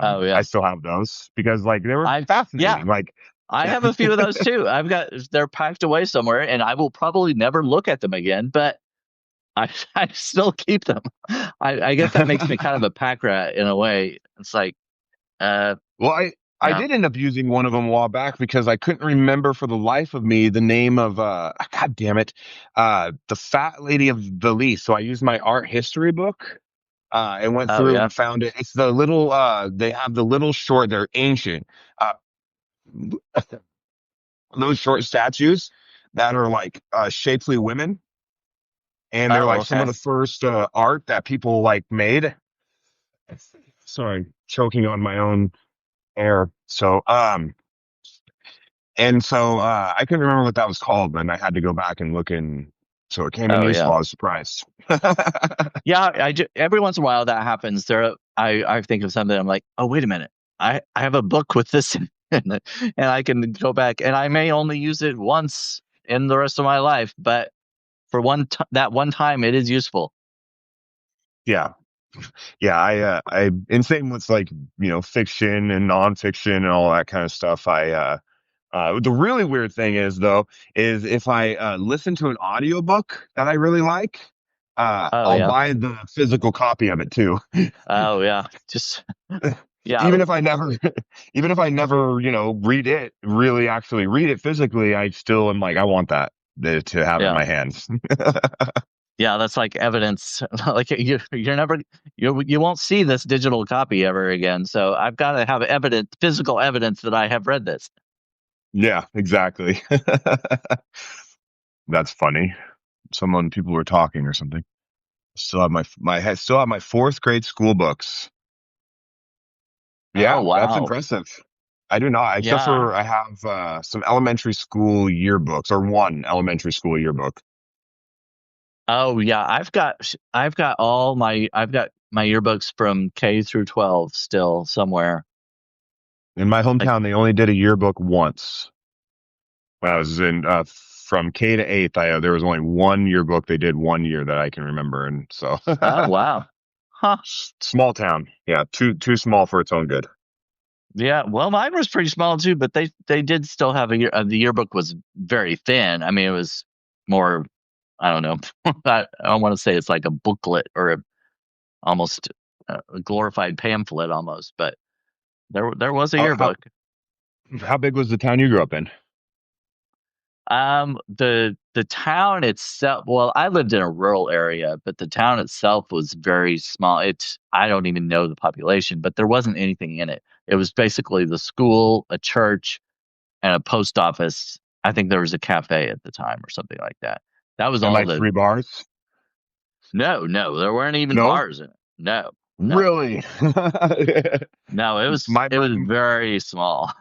Oh I yeah. still have those because like they were Yeah, fascinating. Like I yeah. have a few of those too. They're packed away somewhere, and I will probably never look at them again, but I still keep them. I guess that makes me kind of a pack rat in a way. It's like, uh, Well, I yeah. did end up using one of them a while back because I couldn't remember for the life of me the name of God damn it, the fat lady of the least. So I used my art history book and went Oh through yeah. and found it. It's the little they have the little short. They're ancient. Uh, those short statues that are like shapely women. and they're Oh, like some of okay. the first art that people like made. Sorry, choking on my own air. I couldn't remember what that was called, and I had to go back and look in. So it came in Oh, useful. yeah. I was surprised. Yeah, every once in a while that happens. I think of something. I'm like, oh, wait a minute. I have a book with this in it, and I can go back, and I may only use it once in the rest of my life, but for that one time, it is useful. Yeah, yeah. And same with like fiction and nonfiction and all that kind of stuff. The really weird thing is though, is if I listen to an audiobook that I really like, Oh I'll yeah. buy the physical copy of it too. Oh yeah. Just yeah. Even if I never, even if I never, read it, really actually read it physically, I still am like, I want that to have in Yeah. my hands. Yeah, that's like evidence. Like you're never you won't see this digital copy ever again. So I've got to have evidence, physical evidence that I have read this. Yeah, exactly. That's funny. People were talking or something. I still have my fourth grade school books. Oh Yeah, that's wow. impressive. I do not, except Yeah. for I have some elementary school yearbooks or one elementary school yearbook. Oh yeah. I've got my yearbooks from K through 12 still somewhere. In my Like hometown, they only did a yearbook once. When I was in from K to eighth, there was only one yearbook they did one year that I can remember, and so oh wow. Huh. small town. Yeah, too small for its own good. Yeah, well, mine was pretty small too, but they did still have a year. The yearbook was very thin. I mean, it was more. I don't know. I don't want to say it's like a booklet or almost a glorified pamphlet almost, but there was a How how yearbook. how big was the town you grew up in? The town itself. Well, I lived in a rural area, but the town itself was very small. I don't even know the population, but there wasn't anything in it. It was basically the school, a church, and a post office. I think there was a cafe at the time or something like that. That was And all like the. three bars? No, there weren't even No, bars in it. No, really. no. my It my was very small.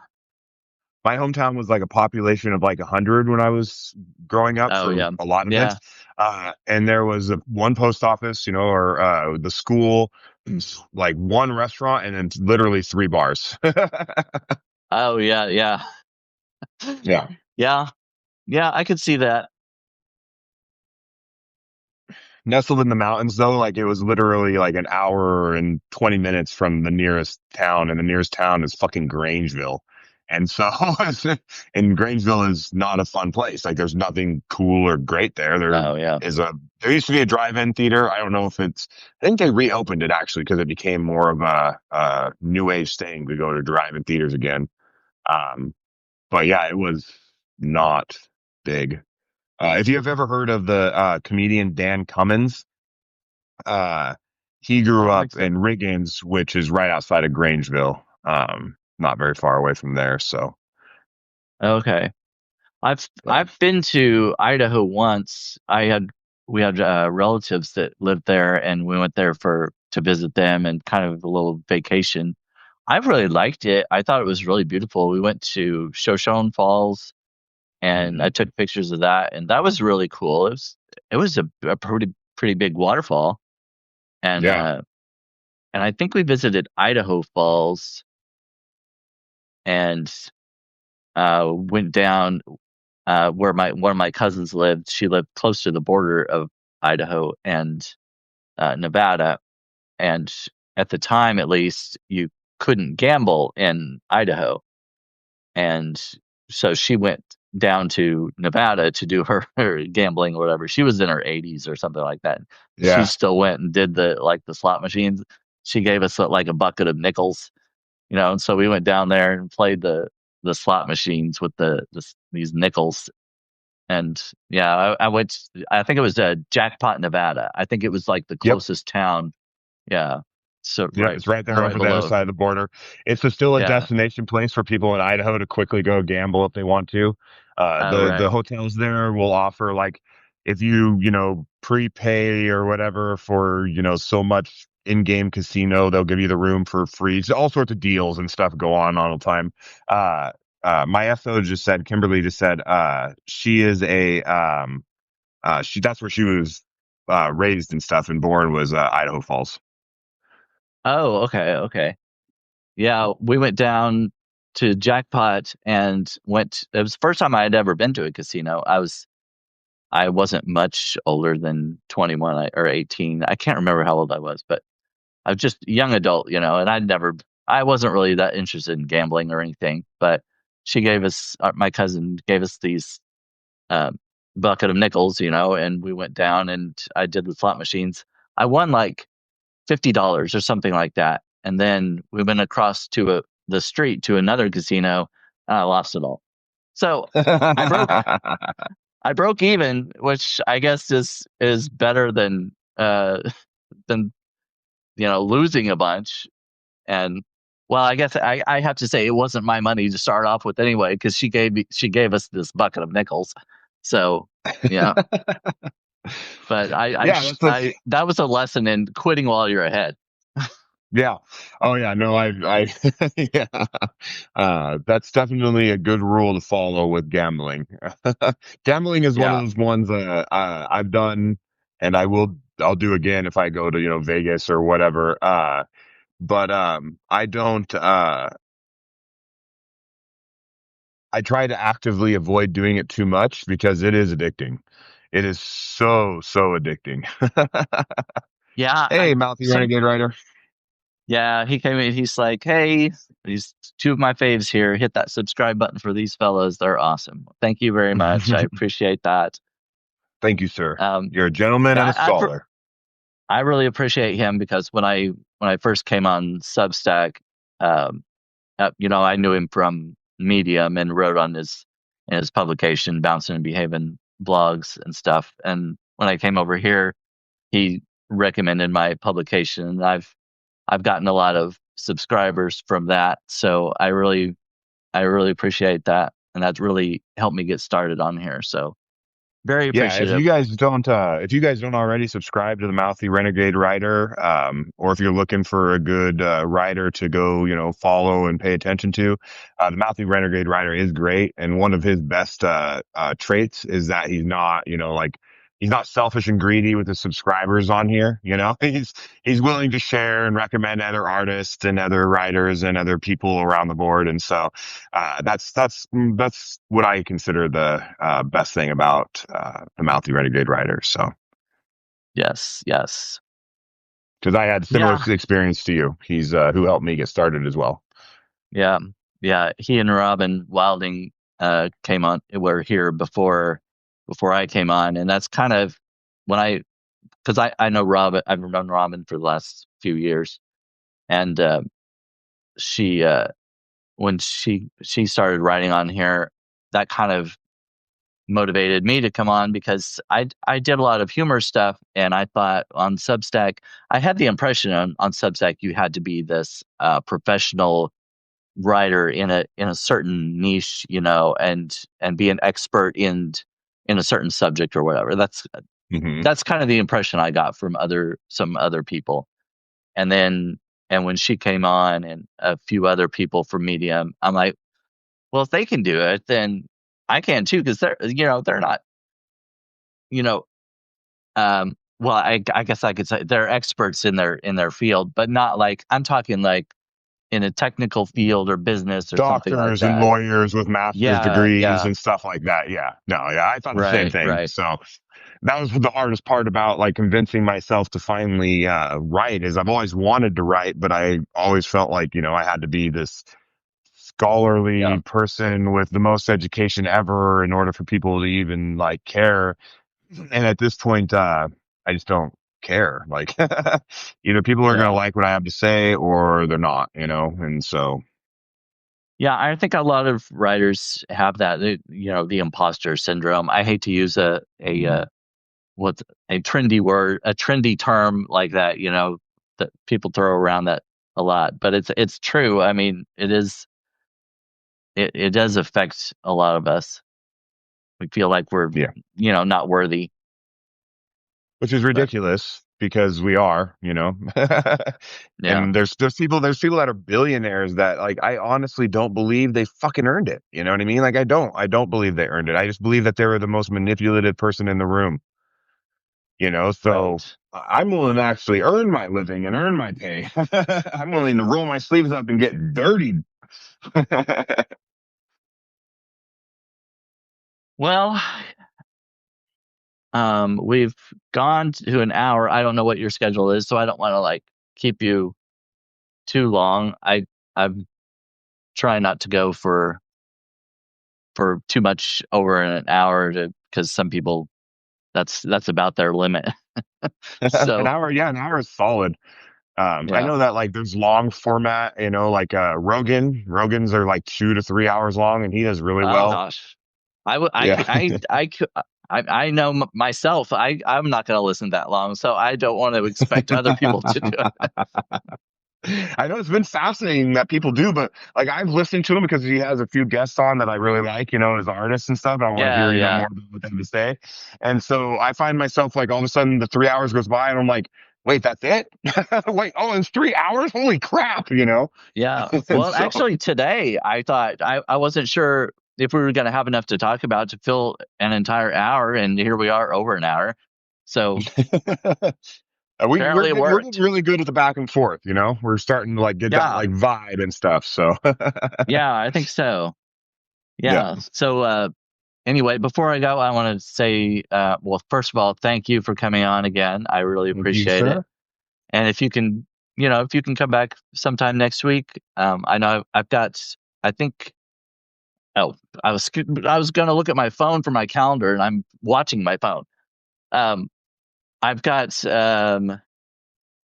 my hometown was like a population of like 100 when I was growing up Oh for yeah, a lot of it. yeah. And there was one post office, or the school, like one restaurant, and then literally three bars. Oh yeah, yeah, Yeah. yeah, yeah. I could see that. Nestled in the mountains, though, like it was literally like an hour and 20 minutes from the nearest town, and the nearest town is fucking Grangeville. And so, and Grangeville is not a fun place. Like, there's nothing cool or great there. Oh yeah. There used to be a drive-in theater. I don't know if I think they reopened it actually because it became more of a new age thing to go to drive-in theaters again. Um, but yeah, it was not big. If you have ever heard of the comedian Dan Cummins, uh, he I grew don't up think so. in Riggins, which is right outside of Grangeville, not very far away from there. So, Okay. yeah, I've been to Idaho once. We had relatives that lived there, and we went there for to visit them and kind of a little vacation. I really liked it. I thought it was really beautiful. We went to Shoshone Falls, and I hmm took pictures of that, and that was really cool. It was a pretty big waterfall, and yeah, I think we visited Idaho Falls and went down where my one of my cousins lived. She lived close to the border of Idaho and Nevada, and at the time, at least, you couldn't gamble in Idaho, and so she went down to Nevada to do her gambling or whatever. She was in her 80s or something like that. She yeah, still went and did the slot machines. She gave us like a bucket of nickels, and so we went down there and played the slot machines with these nickels. And yeah, I went. I think it was Jackpot, Nevada. I think it was like the yep, closest town. Yeah, so yep. It's right there right over the other below. side of the border. It's still a Yeah. destination place for people in Idaho to quickly go gamble if they want to. Oh The right. hotels there will offer like if you know, prepay or whatever for, so much in-game casino, they'll give you the room for free. So all sorts of deals and stuff go on all the time. Uh, my FO just said, Kimberly just said, she is that's where she was, raised and stuff and born was, Idaho Falls. Oh, okay, okay. Yeah, we went down to Jackpot and went. It was the first time I had ever been to a casino. I wasn't much older than 21 or 18. I can't remember how old I was, but I was just a young adult, and I wasn't really that interested in gambling or anything. But my cousin gave us these uh, bucket of nickels, and we went down and I did the slot machines. I won like $50 or something like that. And then we went across to the street to another casino and I lost it all. So I broke I broke even, which I guess is better than losing a bunch. And well, I guess I have to say it wasn't my money to start off with anyway, because she gave us this bucket of nickels. So yeah, but Yeah, that was a lesson in quitting while you're ahead. yeah. Oh yeah, no, yeah. That's definitely a good rule to follow with gambling. Gambling is one of Yeah. those ones I've done, and I'll do again if I go to, Vegas or whatever. But I don't. I try to actively avoid doing it too much because it is addicting. It is so addicting. Yeah, Hey, Mouthy some Renegade Rider. yeah, he came in, he's like, "Hey, these two of my faves here. Hit that subscribe button for these fellows. They're awesome. Thank you very much. I appreciate that." Thank you, sir. Um, You're a gentleman and a yeah, scholar. I really appreciate him because when I first came on Substack, um, I knew him from Medium and wrote on his publication, Bouncing and Behaving blogs and stuff. And when I came over here, he recommended my publication, and I've gotten a lot of subscribers from that. So I really appreciate that, and that's really helped me get started on here. So very Yeah, appreciative. if you guys don't already subscribe to the Mouthy Renegade Rider, or if you're looking for a good rider to go, follow and pay attention to, the Mouthy Renegade Rider is great, and one of his best traits is that he's not, he's not selfish and greedy with his subscribers on here. He's willing to share and recommend other artists and other writers and other people around the board, and so that's what I consider the best thing about the Mouthy Renegade Rider. So, Yes, yes. because I had similar Yeah, experience to you, he's who helped me get started as well. yeah, yeah. He and Robin Wilding came on, were here before I came on, and that's kind of when because I know Robin, I've known Robin for the last few years, and she when she started writing on here, that kind of motivated me to come on because I did a lot of humor stuff, and I thought on Substack, I had the impression on Substack you had to be this professional writer in a certain niche, and be an expert in a certain subject or whatever. Hmm. That's kind of the impression I got from some other people. And then and when she came on and a few other people from Medium, I'm like, well, if they can do it, then I can too, because they're not, you know, well, I guess I could say they're experts in their field, but not like I'm talking like in a technical field or business or something like Doctors and that. lawyers with master's Yeah, degrees yeah, and stuff like that. Yeah, no, yeah, I thought the same right, thing. right. So that was the hardest part about like convincing myself to finally write. Is I've always wanted to write, but I always felt like I had to be this Yeah, scholarly person with the most education ever in order for people to even like care. And at this point, I just don't care. Like, either people are going to yeah. like what I have to say or they're not, and so. Yeah, I think a lot of writers have that, the imposter syndrome. I hate to use what's a trendy word, a trendy term like that, that people throw around that a lot, but it's true. I mean, it does affect a lot of us. We feel like we're, Yeah. not worthy. which is But ridiculous because we are, you know. yeah, And there's people that are billionaires that like I honestly don't believe they fucking earned it. You know what I mean? Like I don't believe they earned it. I just believe that they were the most manipulative person in the room. You know, so right. I'm willing to actually earn my living and earn my pay. I'm willing to roll my sleeves up and get dirty. Well, we've gone to an hour. I don't know what your schedule is, so I don't want to like keep you too long. I'm trying not to go for too much over an hour to because some people that's about their limit. An So hour, yeah, an hour is solid. I yeah. know that like there's long format, you know, like Rogan's are like 2 to 3 hours long, and he does really Oh well. gosh, I would Yeah. I could I know myself. I'm not going to listen that long, so I don't want to expect other people to do it. I know it's been fascinating that people do, but like I've listened to him because he has a few guests on that I really like, you know, as artists and stuff. I want to Yeah, hear, you know, yeah, more about what they have to say. And so I find myself like all of a sudden the 3 hours goes by and I'm like, wait, that's it? Wait, oh, it's 3 hours? Holy crap, you know? yeah. And Well, so actually, today I thought I wasn't sure if we were going to have enough to talk about to fill an entire hour, and here we are over an hour. So we're apparently it getting we're getting worked. really good at the back and forth, you know? We're starting to like get that Yeah, like vibe and stuff. So yeah, I think so. yeah. Yeah. So anyway, before I go, I want to say, well, first of all, thank you for coming on again. I really Thank you, appreciate it. sir. And if you can, if you can come back sometime next week, I know I've got, I think, oh, I was going to look at my phone for my calendar, and I'm watching my phone. Um, I've got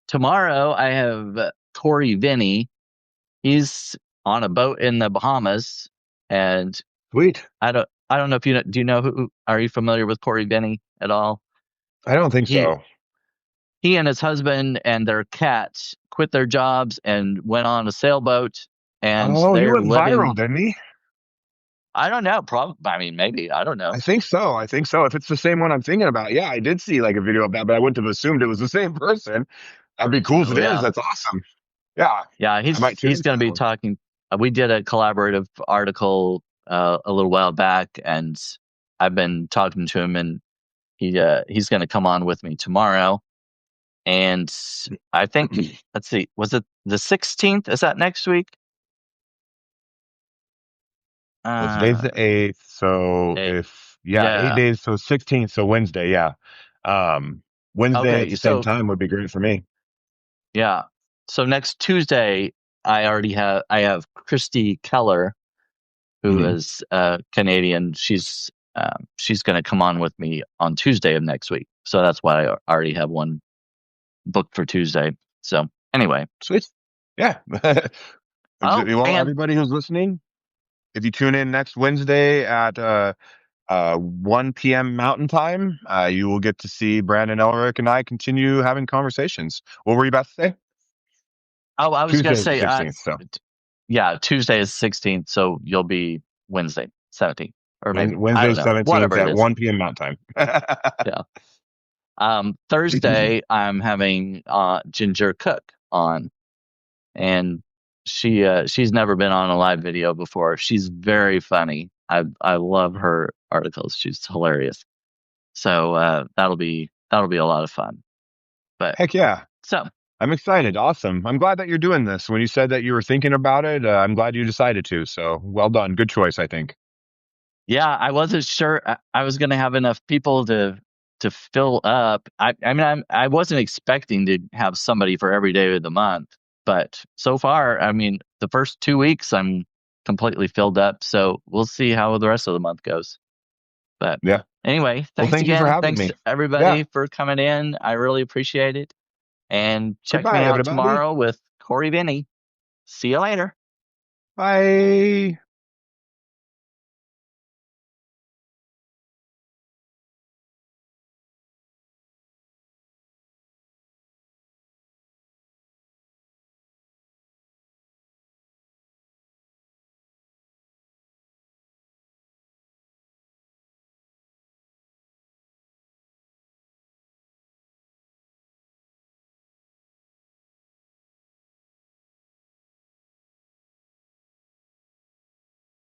tomorrow. I have Corey Vinny. He's on a boat in the Bahamas, and Sweet. I don't know if you know, do you know who, are you familiar with Corey Vinny at all? I don't think He so. he and his husband and their cat quit their jobs and went on a sailboat, and Oh, he they're went viral, living. didn't he? I don't know. Probably. I mean, maybe. I don't know. I think so. I think so. If it's the same one I'm thinking about, yeah, I did see like a video of that, but I wouldn't have assumed it was the same person. That'd be cool if Oh it is. yeah, That's awesome. Yeah, yeah. I might tune He's into going to that be one. talking. We did a collaborative article a little while back, and I've been talking to him, and he's going to come on with me tomorrow. And I think, let's see, was it the 16th? Is that next week? So today's Uh, the 8th. So eh, if, yeah, eight yeah. days. So 16th. So Wednesday. Yeah. Wednesday at Okay. the same So time would be great for me. yeah. So next Tuesday, I have Christy Keller, who Hmm. is Canadian. She's going to come on with me on Tuesday of next week. So that's why I already have one booked for Tuesday. So anyway, Sweet. Yeah. oh, Well, and everybody who's listening, if you tune in next Wednesday at 1 p.m. Mountain Time, you will get to see Brandon Elric and I continue having conversations. What were you about to say? oh, I was going to Tuesday is the say, 16th. So yeah, Tuesday is 16th, so you'll be Wednesday 17th, or maybe I Wednesday don't know, 17th whatever it at is. 1 p.m. Mountain Time. Yeah. Thursday I'm having Ginger Cook on, and she's never been on a live video before. She's very funny. I love her articles. She's hilarious. So that'll be a lot of fun. But Heck yeah. so I'm excited. Awesome. I'm glad that you're doing this. When you said that you were thinking about it, I'm glad you decided to. So well done. Good choice, I think. yeah, I wasn't sure I was going to have enough people to fill up. I mean, I wasn't expecting to have somebody for every day of the month, but so far, I mean, the first 2 weeks I'm completely filled up. So we'll see how the rest of the month goes. But Yeah. anyway, Well, thanks thank you for again. having Thanks me. Yeah. everybody for coming in. I really appreciate it. And check me Goodbye, out everybody. tomorrow with Corey Vinny. See you later. Bye.